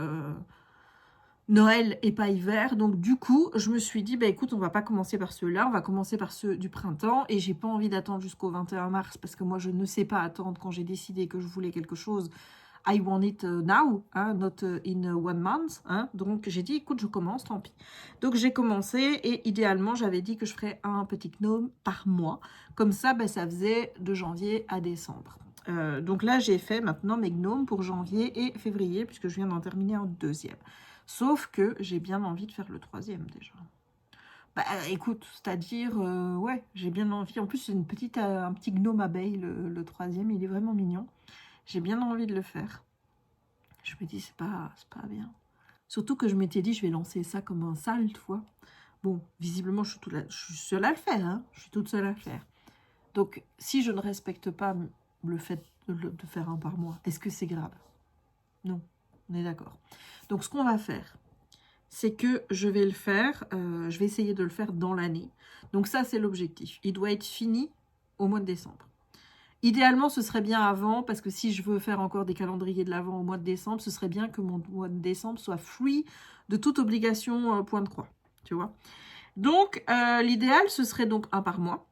Noël et pas hiver. Donc, du coup, je me suis dit, bah, écoute, on va pas commencer par ceux-là. On va commencer par ceux du printemps. Et j'ai pas envie d'attendre jusqu'au 21 mars. Parce que moi, je ne sais pas attendre quand j'ai décidé que je voulais quelque chose. I want it now, hein, not in 1 month. Hein. Donc, j'ai dit, écoute, je commence, tant pis. Donc, j'ai commencé et idéalement, j'avais dit que je ferais un petit gnome par mois. Comme ça, ben, ça faisait de janvier à décembre. Donc là, j'ai fait maintenant mes gnomes pour janvier et février, puisque je viens d'en terminer un deuxième. Sauf que j'ai bien envie de faire le troisième déjà. Bah, écoute, c'est-à-dire, ouais, j'ai bien envie. En plus, c'est un petit gnome abeille, le troisième. Il est vraiment mignon. J'ai bien envie de le faire. Je me dis, c'est pas bien. Surtout que je m'étais dit, je vais lancer ça comme un sale, tu vois. Bon, visiblement, je suis seule à le faire. Hein. Je suis toute seule à le faire. Donc, si je ne respecte pas le fait de faire un par mois, est-ce que c'est grave? Non, on est d'accord. Donc, ce qu'on va faire, c'est que je vais le faire, je vais essayer de le faire dans l'année. Donc, ça, c'est l'objectif. Il doit être fini au mois de décembre. Idéalement, ce serait bien avant, parce que si je veux faire encore des calendriers de l'Avent au mois de décembre, ce serait bien que mon mois de décembre soit free de toute obligation point de croix, tu vois. Donc, l'idéal, ce serait donc un par mois,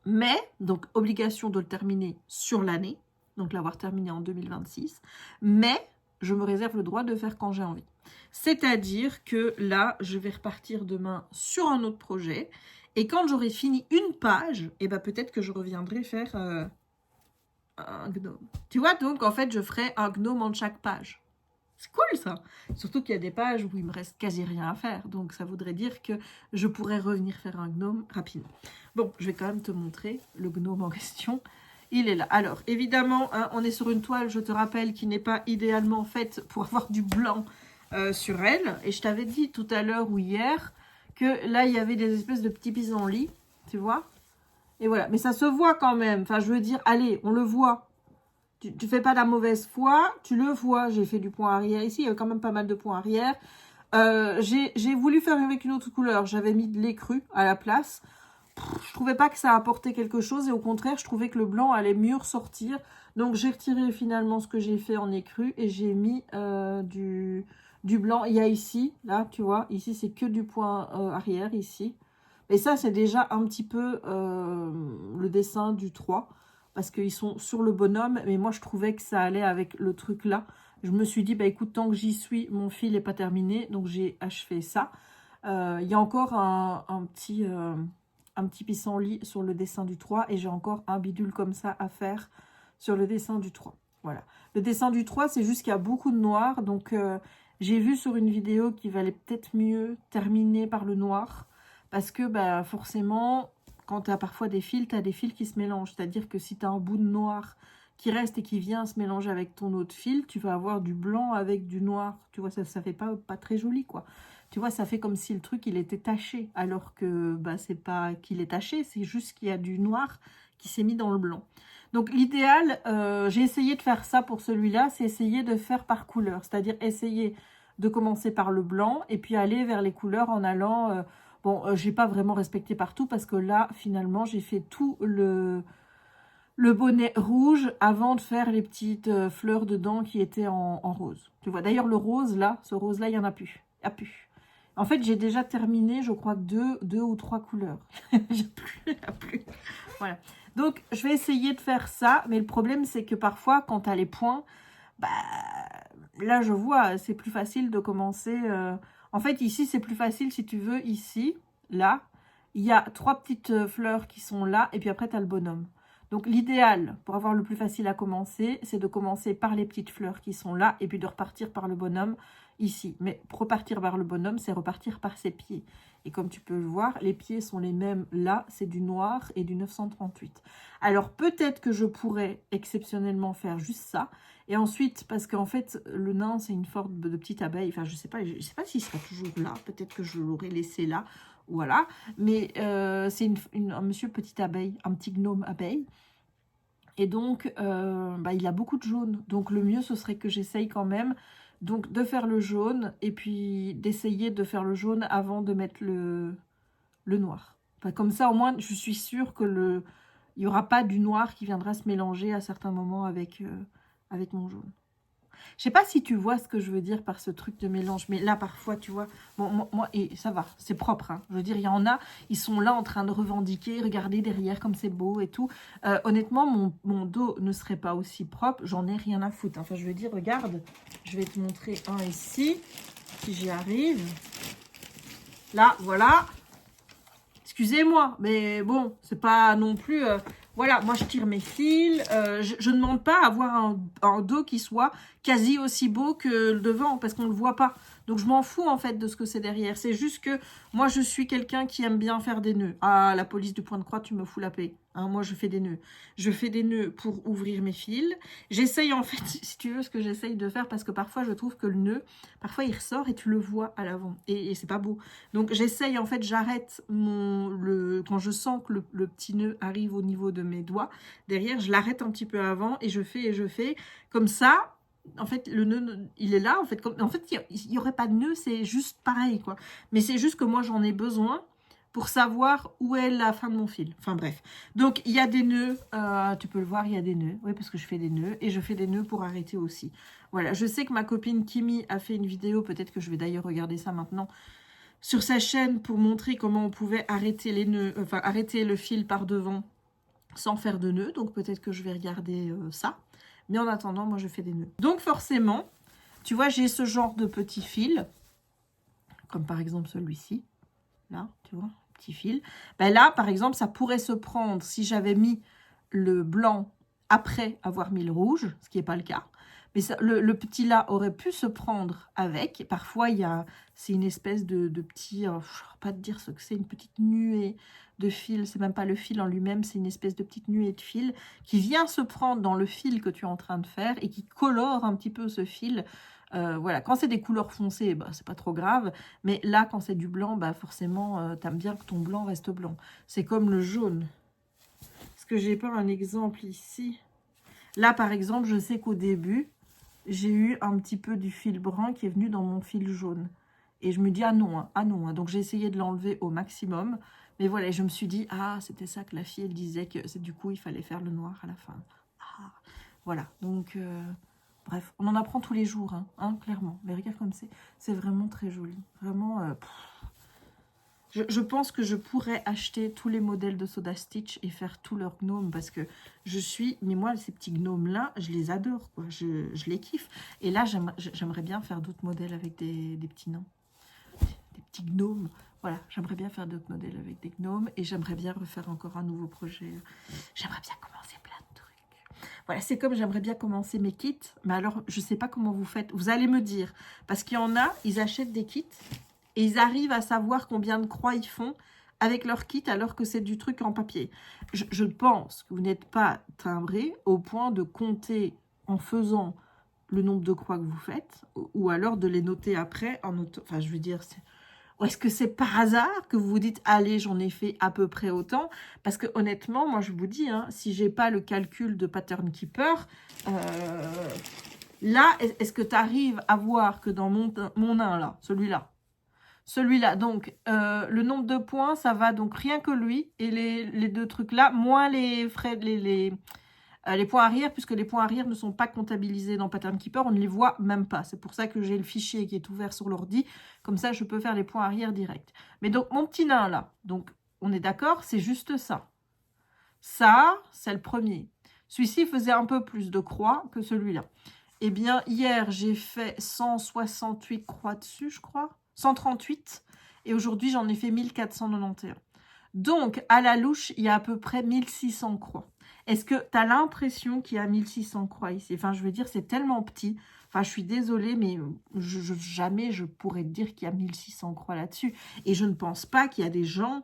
mais, donc, obligation de le terminer sur l'année, donc l'avoir terminé en 2026, mais je me réserve le droit de faire quand j'ai envie. C'est-à-dire que là, je vais repartir demain sur un autre projet, et quand j'aurai fini une page, et ben peut-être que je reviendrai faire un gnome. Tu vois, donc en fait, je ferai un gnome en chaque page. C'est cool ça. Surtout qu'il y a des pages où il me reste quasi rien à faire. Donc ça voudrait dire que je pourrais revenir faire un gnome rapidement. Bon, je vais quand même te montrer le gnome en question. Il est là. Alors, évidemment, hein, on est sur une toile, je te rappelle, qui n'est pas idéalement faite pour avoir du blanc sur elle. Et je t'avais dit tout à l'heure ou hier que là, il y avait des espèces de petits pissenlits, tu vois. Et voilà, mais ça se voit quand même. Enfin, je veux dire, allez, on le voit. Tu fais pas la mauvaise foi, tu le vois. J'ai fait du point arrière ici, il y a quand même pas mal de points arrière. J'ai voulu faire avec une autre couleur. J'avais mis de l'écru à la place. Je trouvais pas que ça apportait quelque chose et au contraire, je trouvais que le blanc allait mieux ressortir. Donc, j'ai retiré finalement ce que j'ai fait en écru et j'ai mis du blanc. Il y a ici, là, tu vois, ici, c'est que du point arrière, ici. Et ça, c'est déjà un petit peu le dessin du 3, parce qu'ils sont sur le bonhomme, mais moi, je trouvais que ça allait avec le truc là. Je me suis dit, bah écoute, tant que j'y suis, mon fil n'est pas terminé, donc j'ai achevé ça. Il y a encore un petit pissenlit sur le dessin du 3, et j'ai encore un bidule comme ça à faire sur le dessin du 3. Voilà. Le dessin du 3, c'est juste qu'il y a beaucoup de noir, donc j'ai vu sur une vidéo qu'il valait peut-être mieux terminer par le noir, parce que bah, forcément, quand tu as parfois des fils, tu as des fils qui se mélangent. C'est-à-dire que si tu as un bout de noir qui reste et qui vient se mélanger avec ton autre fil, tu vas avoir du blanc avec du noir. Tu vois, ça fait pas très joli, quoi. Tu vois, ça fait comme si le truc, il était taché. Alors que bah, c'est pas qu'il est taché, c'est juste qu'il y a du noir qui s'est mis dans le blanc. Donc l'idéal, j'ai essayé de faire ça pour celui-là, c'est essayer de faire par couleur. C'est-à-dire essayer de commencer par le blanc et puis aller vers les couleurs en allant... Bon, j'ai pas vraiment respecté partout parce que là, finalement, j'ai fait tout le bonnet rouge avant de faire les petites fleurs dedans qui étaient en rose. Tu vois, d'ailleurs, le rose, là, ce rose-là, il n'y en a plus. Il n'y a plus. En fait, j'ai déjà terminé, je crois, deux ou trois couleurs. Il n'y a plus. Voilà. Donc, je vais essayer de faire ça. Mais le problème, c'est que parfois, quand tu as les points, bah, là, je vois, c'est plus facile de commencer... En fait, ici, c'est plus facile si tu veux. Ici, là, il y a 3 petites fleurs qui sont là. Et puis après, tu as le bonhomme. Donc, l'idéal, pour avoir le plus facile à commencer, c'est de commencer par les petites fleurs qui sont là. Et puis de repartir par le bonhomme ici. Mais pour repartir par le bonhomme, c'est repartir par ses pieds. Et comme tu peux le voir, les pieds sont les mêmes là. C'est du noir et du 938. Alors, peut-être que je pourrais exceptionnellement faire juste ça. Et ensuite, parce qu'en fait, le nain, c'est une forme de petite abeille. Enfin, je sais pas s'il sera toujours là. Peut-être que je l'aurais laissé là. Voilà. Mais c'est un monsieur petite abeille, un petit gnome abeille. Et donc, bah, il a beaucoup de jaune. Donc, le mieux, ce serait que j'essaye quand même donc, de faire le jaune. Et puis, d'essayer de faire le jaune avant de mettre le noir. Enfin, comme ça, au moins, je suis sûre que il n'y aura pas du noir qui viendra se mélanger à certains moments avec mon jaune. Je sais pas si tu vois ce que je veux dire par ce truc de mélange, mais là, parfois, tu vois, bon, moi, et ça va, c'est propre, hein. Je veux dire, il y en a, ils sont là en train de revendiquer, regardez derrière comme c'est beau et tout. Honnêtement, mon dos ne serait pas aussi propre, j'en ai rien à foutre. Enfin, je veux dire, regarde, je vais te montrer un ici, si j'y arrive. Là, voilà. Excusez-moi, mais bon, c'est pas non plus... voilà, moi je tire mes fils. Je ne demande pas à avoir un dos qui soit quasi aussi beau que le devant, parce qu'on ne le voit pas. Donc je m'en fous en fait de ce que c'est derrière. C'est juste que moi je suis quelqu'un qui aime bien faire des nœuds. Ah, la police du point de croix, tu me fous la paix. Hein, moi je fais des nœuds. Je fais des nœuds pour ouvrir mes fils. J'essaye en fait, si tu veux, ce que j'essaye de faire, parce que parfois je trouve que le nœud, parfois il ressort et tu le vois à l'avant. Et c'est pas beau. Donc j'essaye en fait, j'arrête quand je sens que le petit nœud arrive au niveau de mes doigts, derrière je l'arrête un petit peu avant et je fais. Comme ça, en fait, le nœud, il est là. En fait, il n'y aurait pas de nœud, c'est juste pareil, quoi. Mais c'est juste que moi, j'en ai besoin pour savoir où est la fin de mon fil. Enfin bref. Donc il y a des nœuds, tu peux le voir, il y a des nœuds. Oui, parce que je fais des nœuds et je fais des nœuds pour arrêter aussi. Voilà, je sais que ma copine Kimi a fait une vidéo, peut-être que je vais d'ailleurs regarder ça maintenant, sur sa chaîne pour montrer comment on pouvait arrêter les nœuds, enfin arrêter le fil par devant sans faire de nœuds. Donc peut-être que je vais regarder ça. Mais en attendant, moi je fais des nœuds. Donc forcément, tu vois, j'ai ce genre de petits fils, comme par exemple celui-ci. Là, tu vois, petit fil. Ben là, par exemple, ça pourrait se prendre si j'avais mis le blanc après avoir mis le rouge, ce qui n'est pas le cas. Mais ça, le petit là aurait pu se prendre avec. Parfois, c'est une espèce de petit, je ne sais pas te dire ce que c'est, une petite nuée de fil. C'est même pas le fil en lui-même, c'est une espèce de petite nuée de fil qui vient se prendre dans le fil que tu es en train de faire et qui colore un petit peu ce fil. Voilà, quand c'est des couleurs foncées, bah, c'est pas trop grave. Mais là, quand c'est du blanc, bah, forcément, t'aimes bien que ton blanc reste blanc. C'est comme le jaune. Est-ce que j'ai pas un exemple ici? Là, par exemple, je sais qu'au début, j'ai eu un petit peu du fil brun qui est venu dans mon fil jaune. Et je me dis, ah non, hein, ah non. Hein. Donc, j'ai essayé de l'enlever au maximum. Mais voilà, je me suis dit, ah, c'était ça que la fille, elle disait que c'est du coup, il fallait faire le noir à la fin. Ah, voilà, donc... Bref, on en apprend tous les jours, hein, clairement. Mais regarde comme c'est vraiment très joli. Vraiment, je pense que je pourrais acheter tous les modèles de Soda Stitch et faire tous leurs gnomes parce que mais moi, ces petits gnomes-là, je les adore, quoi. Je les kiffe. Et là, j'aimerais bien faire d'autres modèles avec des petits nains. Des petits gnomes. Voilà, j'aimerais bien faire d'autres modèles avec des gnomes et j'aimerais bien refaire encore un nouveau projet. J'aimerais bien commencer plein de trucs. Voilà, c'est comme j'aimerais bien commencer mes kits, mais alors je ne sais pas comment vous faites. Vous allez me dire, parce qu'il y en a, ils achètent des kits et ils arrivent à savoir combien de croix ils font avec leur kit alors que c'est du truc en papier. Je pense que vous n'êtes pas timbré au point de compter en faisant le nombre de croix que vous faites ou alors de les noter après en auto. Enfin, je veux dire, ou est-ce que c'est par hasard que vous vous dites, allez, j'en ai fait à peu près autant? Parce que honnêtement, moi je vous dis, hein, si j'ai pas le calcul de Pattern Keeper, là, est-ce que tu arrives à voir que dans mon nain, là, celui-là, donc le nombre de points, ça va donc rien que lui, et les deux trucs là, moins les frais, les points arrière, puisque les points arrière ne sont pas comptabilisés dans Pattern Keeper, on ne les voit même pas. C'est pour ça que j'ai le fichier qui est ouvert sur l'ordi. Comme ça, je peux faire les points arrière direct. Mais donc, mon petit nain là, donc on est d'accord, c'est juste ça. Ça, c'est le premier. Celui-ci faisait un peu plus de croix que celui-là. Eh bien, hier, j'ai fait 168 croix dessus, je crois. 138. Et aujourd'hui, j'en ai fait 1491. Donc, à la louche, il y a à peu près 1600 croix. Est-ce que tu as l'impression qu'il y a 1600 croix ici? Enfin, je veux dire, c'est tellement petit. Enfin, je suis désolée, mais jamais je pourrais te dire qu'il y a 1600 croix là-dessus. Et je ne pense pas qu'il y a des gens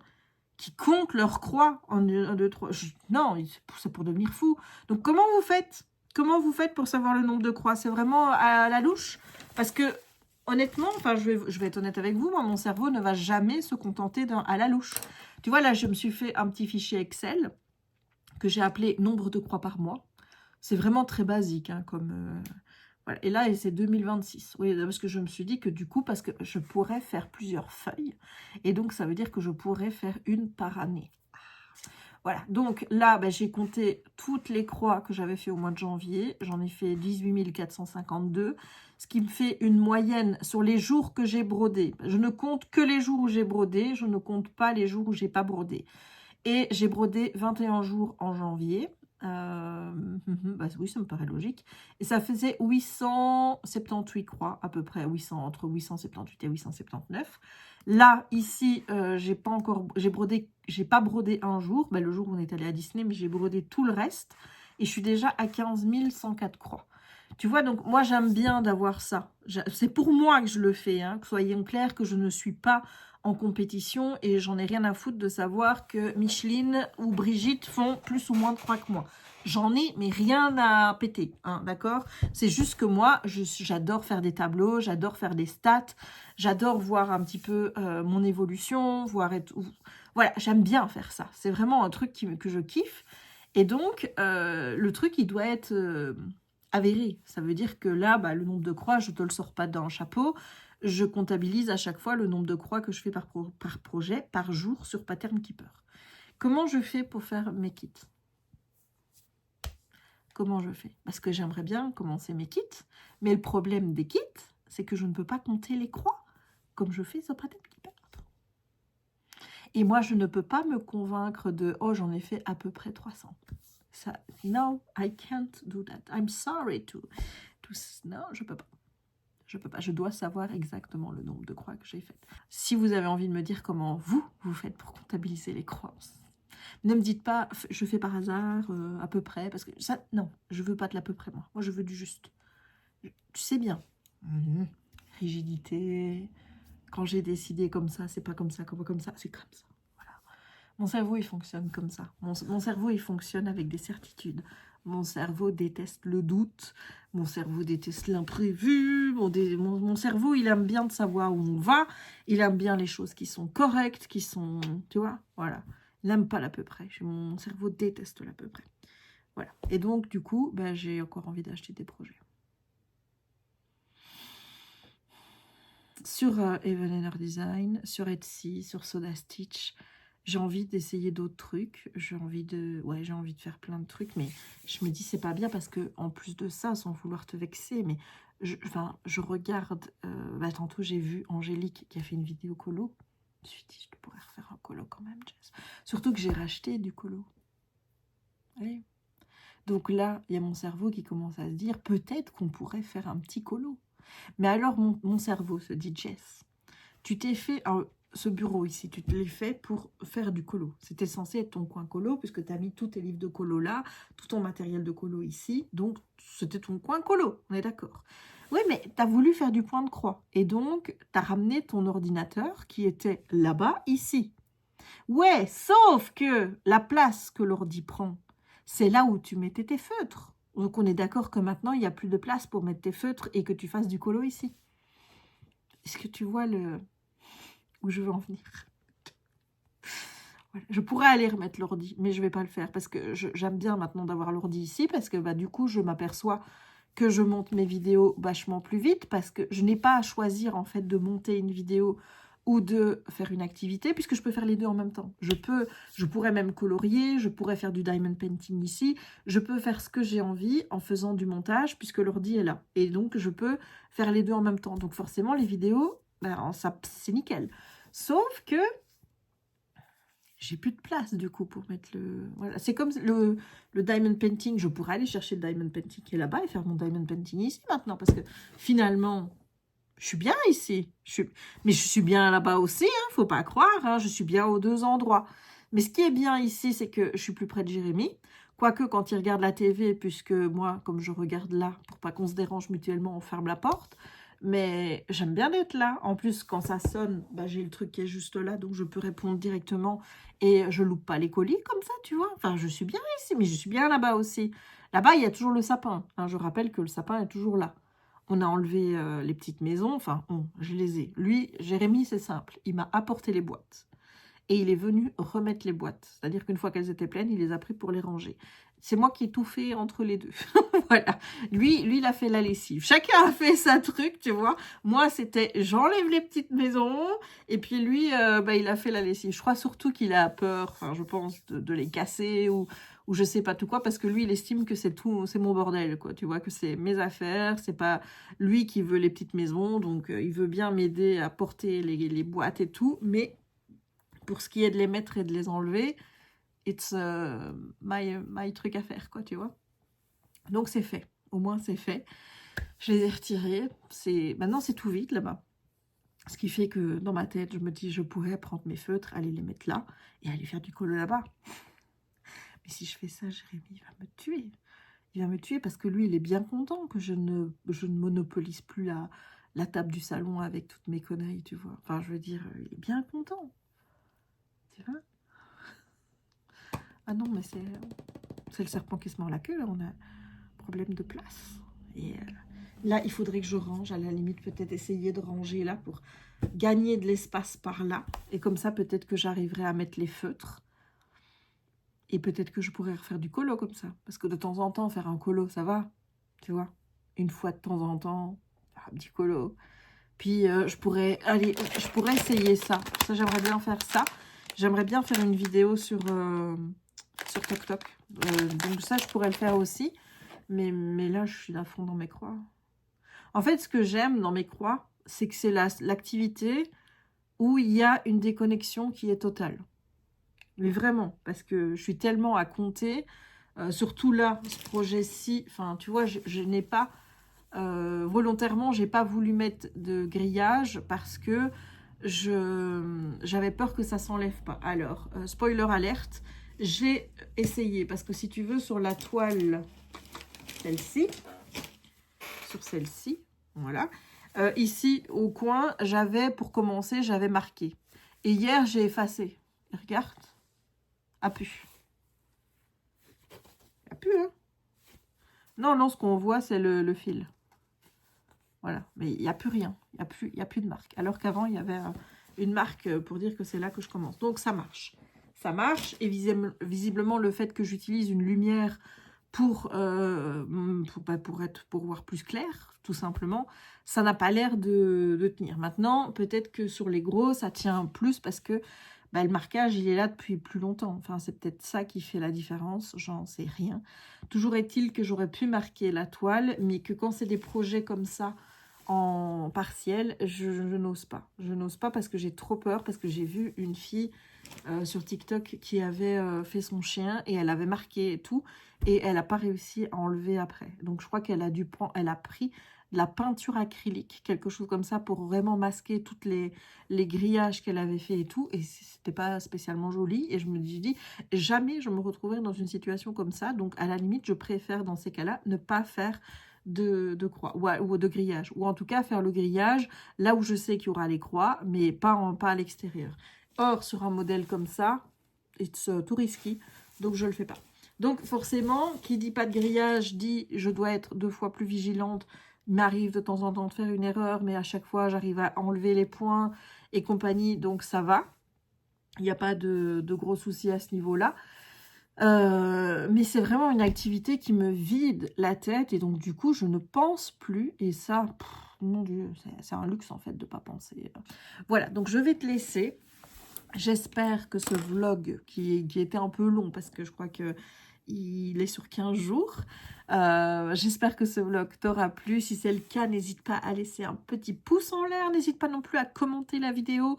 qui comptent leurs croix en 1, 2, 3. Non, c'est pour devenir fou. Donc, comment vous faites? Comment vous faites pour savoir le nombre de croix? C'est vraiment à la louche? Parce que, honnêtement, enfin, je vais être honnête avec vous, moi, mon cerveau ne va jamais se contenter d'un à la louche. Tu vois, là, je me suis fait un petit fichier Excel que j'ai appelé nombre de croix par mois. C'est vraiment très basique, hein, comme... voilà. Et là, c'est 2026. Oui, parce que je me suis dit que du coup, parce que je pourrais faire plusieurs feuilles. Et donc, ça veut dire que je pourrais faire une par année. Voilà. Donc là, ben, j'ai compté toutes les croix que j'avais fait au mois de janvier. J'en ai fait 18 452. Ce qui me fait une moyenne sur les jours que j'ai brodé. Je ne compte que les jours où j'ai brodé. Je ne compte pas les jours où j'ai pas brodé. Et j'ai brodé 21 jours en janvier. Bah oui, ça me paraît logique. Et ça faisait 878 croix, à peu près, entre 878 et 879. Là, ici, j'ai pas brodé un jour, bah, le jour où on est allé à Disney, mais j'ai brodé tout le reste. Et je suis déjà à 15 104 croix. Tu vois, donc moi, j'aime bien d'avoir ça. C'est pour moi que je le fais, hein, que soyons clairs que je ne suis pas en compétition et j'en ai rien à foutre de savoir que Micheline ou Brigitte font plus ou moins de croix que moi. J'en ai, mais rien à péter, hein, d'accord? C'est juste que moi, j'adore faire des tableaux, j'adore faire des stats, j'adore voir un petit peu mon évolution, voilà, j'aime bien faire ça. C'est vraiment un truc que je kiffe. Et donc, le truc, il doit être avéré. Ça veut dire que là, bah, le nombre de croix, je ne te le sors pas d'un chapeau. je comptabilise à chaque fois le nombre de croix que je fais par projet, par jour sur Pattern Keeper. Comment je fais pour faire mes kits? Comment je fais? Parce que j'aimerais bien commencer mes kits, mais le problème des kits, c'est que je ne peux pas compter les croix comme je fais sur Pattern Keeper. Et moi, je ne peux pas me convaincre de « Oh, j'en ai fait à peu près 300 ». Ça, no, I can't do that. I'm sorry to non, je peux pas. Je peux pas. Je dois savoir exactement le nombre de croix que j'ai faites. Si vous avez envie de me dire comment vous faites pour comptabiliser les croix, ne me dites pas « Je fais par hasard, à peu près », parce que ça, non, je veux pas de l'à peu près, moi. Moi, je veux du juste. Tu sais bien. Rigidité. Quand j'ai décidé comme ça, c'est pas comme ça, comme ça, c'est comme ça. Mon cerveau, il fonctionne comme ça. Mon cerveau, il fonctionne avec des certitudes. Mon cerveau déteste le doute. Mon cerveau déteste l'imprévu. Mon cerveau, il aime bien de savoir où on va. Il aime bien les choses qui sont correctes, qui sont... Tu vois, voilà. Il n'aime pas l'à peu près. Mon cerveau déteste l'à peu près. Voilà. Et donc, du coup, ben, j'ai encore envie d'acheter des projets. Sur Even Inner Design, sur Etsy, sur Soda Stitch... J'ai envie d'essayer d'autres trucs, j'ai envie de faire plein de trucs, mais je me dis c'est pas bien parce que en plus de ça, sans vouloir te vexer, mais je regarde, tantôt j'ai vu Angélique qui a fait une vidéo colo, je me suis dit je pourrais refaire un colo quand même, Jess. Surtout que j'ai racheté du colo. Allez. Donc là, il y a mon cerveau qui commence à se dire peut-être qu'on pourrait faire un petit colo. Mais alors mon cerveau se dit Jess, tu t'es fait ce bureau ici, tu te l'es fait pour faire du colo. C'était censé être ton coin colo, puisque tu as mis tous tes livres de colo là, tout ton matériel de colo ici, donc c'était ton coin colo, on est d'accord. Oui, mais tu as voulu faire du point de croix, et donc tu as ramené ton ordinateur qui était là-bas, ici. Ouais, sauf que la place que l'ordi prend, c'est là où tu mettais tes feutres. Donc on est d'accord que maintenant, il n'y a plus de place pour mettre tes feutres et que tu fasses du colo ici. Est-ce que tu vois où je veux en venir? Voilà. Je pourrais aller remettre l'ordi, mais je ne vais pas le faire parce que j'aime bien maintenant d'avoir l'ordi ici parce que du coup, je m'aperçois que je monte mes vidéos vachement plus vite parce que je n'ai pas à choisir en fait de monter une vidéo ou de faire une activité puisque je peux faire les deux en même temps. Je pourrais même colorier, je pourrais faire du diamond painting ici, je peux faire ce que j'ai envie en faisant du montage puisque l'ordi est là. Et donc, je peux faire les deux en même temps. Donc, forcément, les vidéos, ça c'est nickel. Sauf que j'ai plus de place du coup pour mettre le... Voilà. C'est comme le diamond painting. Je pourrais aller chercher le diamond painting qui est là-bas et faire mon diamond painting ici maintenant. Parce que finalement, je suis bien ici. Mais je suis bien là-bas aussi, hein, faut pas croire. Hein, je suis bien aux deux endroits. Mais ce qui est bien ici, c'est que je suis plus près de Jérémy. Quoique quand il regarde la TV, puisque moi, comme je regarde là, pour pas qu'on se dérange mutuellement, on ferme la porte. Mais j'aime bien être là. En plus, quand ça sonne, j'ai le truc qui est juste là, donc je peux répondre directement et je loupe pas les colis comme ça, tu vois. Enfin, je suis bien ici, mais je suis bien là-bas aussi. Là-bas, il y a toujours le sapin. Hein, je rappelle que le sapin est toujours là. On a enlevé les petites maisons. Enfin, je les ai. Lui, Jérémy, c'est simple. Il m'a apporté les boîtes. Et il est venu remettre les boîtes. C'est-à-dire qu'une fois qu'elles étaient pleines, il les a pris pour les ranger. C'est moi qui ai tout fait entre les deux. Voilà. Lui, il a fait la lessive. Chacun a fait sa truc, tu vois. Moi, c'était j'enlève les petites maisons. Et puis lui, il a fait la lessive. Je crois surtout qu'il a peur, enfin, je pense, de les casser ou je sais pas tout quoi. Parce que lui, il estime que c'est mon bordel, quoi. Tu vois, que c'est mes affaires. C'est pas lui qui veut les petites maisons. Donc, il veut bien m'aider à porter les boîtes et tout. Mais pour ce qui est de les mettre et de les enlever, it's my truc à faire, quoi, tu vois. Donc, c'est fait. Au moins, c'est fait. Je les ai retirés. Maintenant, c'est tout vide, là-bas. Ce qui fait que, dans ma tête, je me dis, je pourrais prendre mes feutres, aller les mettre là, et aller faire du colo là-bas. Mais si je fais ça, Jérémy va me tuer. Il va me tuer parce que lui, il est bien content que je ne monopolise plus la table du salon avec toutes mes conneries, tu vois. Enfin, je veux dire, il est bien content. Tu vois? Ah non, mais c'est le serpent qui se mord la queue. On a un problème de place. Et là, il faudrait que je range. À la limite, peut-être essayer de ranger là pour gagner de l'espace par là. Et comme ça, peut-être que j'arriverai à mettre les feutres. Et peut-être que je pourrais refaire du colo comme ça. Parce que de temps en temps, faire un colo, ça va. Tu vois? Une fois de temps en temps, faire un petit colo. Puis je pourrais essayer ça. Ça, j'aimerais bien faire ça. J'aimerais bien faire une vidéo sur TikTok. Donc ça, je pourrais le faire aussi. Mais là, je suis à fond dans mes croix. En fait, ce que j'aime dans mes croix, c'est que c'est l'activité où il y a une déconnexion qui est totale. Mais vraiment, parce que je suis tellement à compter, surtout là, ce projet-ci, enfin, tu vois, je n'ai pas, volontairement, j'ai pas voulu mettre de grillage parce que j'avais peur que ça s'enlève pas. Alors, spoiler alerte, j'ai essayé, parce que si tu veux, sur la toile, celle-ci, sur celle-ci, voilà, ici, au coin, pour commencer, j'avais marqué. Et hier, j'ai effacé. Regarde. A pu. A pu, hein? Non, ce qu'on voit, c'est le fil. Voilà. Mais il n'y a plus rien. Il n'y a plus de marque. Alors qu'avant, il y avait une marque pour dire que c'est là que je commence. Donc, ça marche. Ça marche. Et visiblement, le fait que j'utilise une lumière pour voir plus clair, tout simplement, ça n'a pas l'air de tenir. Maintenant, peut-être que sur les gros, ça tient plus parce que le marquage, il est là depuis plus longtemps. Enfin, c'est peut-être ça qui fait la différence, j'en sais rien. Toujours est-il que j'aurais pu marquer la toile, mais que quand c'est des projets comme ça, en partiel, je n'ose pas. Je n'ose pas parce que j'ai trop peur, parce que j'ai vu une fille sur TikTok qui avait fait son chien et elle avait marqué et tout, et elle n'a pas réussi à enlever après. Donc, je crois qu'elle a pris de la peinture acrylique, quelque chose comme ça, pour vraiment masquer toutes les grillages qu'elle avait fait et tout, et c'était pas spécialement joli, et je me dis, jamais je me retrouverai dans une situation comme ça, donc à la limite, je préfère dans ces cas-là ne pas faire de croix ou de grillage, ou en tout cas faire le grillage là où je sais qu'il y aura les croix, mais pas à l'extérieur. Or, sur un modèle comme ça, c'est tout risqué, donc je le fais pas. Donc forcément, qui dit pas de grillage, dit je dois être 2 fois plus vigilante. Il m'arrive de temps en temps de faire une erreur, mais à chaque fois, j'arrive à enlever les points et compagnie, donc ça va. Il n'y a pas de gros soucis à ce niveau-là. Mais c'est vraiment une activité qui me vide la tête, et donc du coup, je ne pense plus, et ça, mon Dieu, c'est un luxe en fait de ne pas penser. Voilà, donc je vais te laisser. J'espère que ce vlog, qui était un peu long, parce que je crois que il est sur 15 jours. J'espère que ce vlog t'aura plu. Si c'est le cas, n'hésite pas à laisser un petit pouce en l'air. N'hésite pas non plus à commenter la vidéo.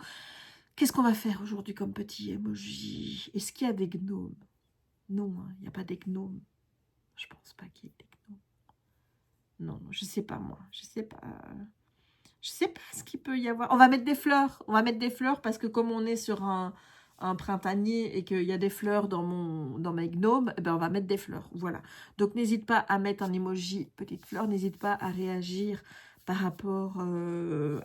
Qu'est-ce qu'on va faire aujourd'hui comme petit emoji? Est-ce qu'il y a des gnomes? Non, hein, il n'y a pas des gnomes. Je pense pas qu'il y ait des gnomes. Non, je sais pas moi. Je sais pas. Je sais pas ce qu'il peut y avoir. On va mettre des fleurs. On va mettre des fleurs parce que comme on est sur un printanier et qu'il y a des fleurs dans mes gnomes, eh ben on va mettre des fleurs. Voilà. Donc n'hésite pas à mettre un emoji petite fleur. N'hésite pas à réagir par rapport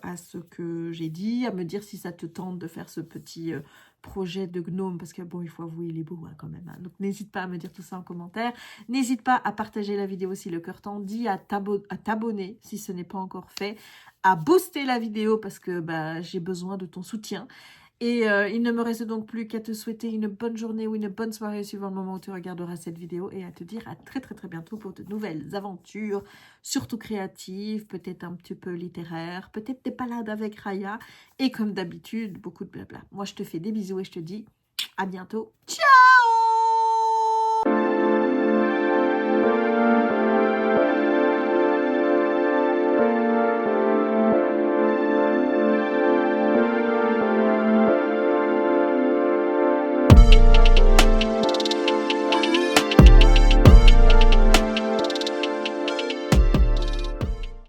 à ce que j'ai dit, à me dire si ça te tente de faire ce petit projet de gnome, parce que bon, il faut avouer, il est beau hein, quand même. Hein. Donc n'hésite pas à me dire tout ça en commentaire. N'hésite pas à partager la vidéo si le cœur t'en dit, à t'abonner si ce n'est pas encore fait, à booster la vidéo parce que j'ai besoin de ton soutien. Et il ne me reste donc plus qu'à te souhaiter une bonne journée ou une bonne soirée suivant le moment où tu regarderas cette vidéo, et à te dire à très très très bientôt pour de nouvelles aventures, surtout créatives, peut-être un petit peu littéraires, peut-être des balades avec Raya, et comme d'habitude, beaucoup de blabla. Moi je te fais des bisous et je te dis à bientôt. Ciao!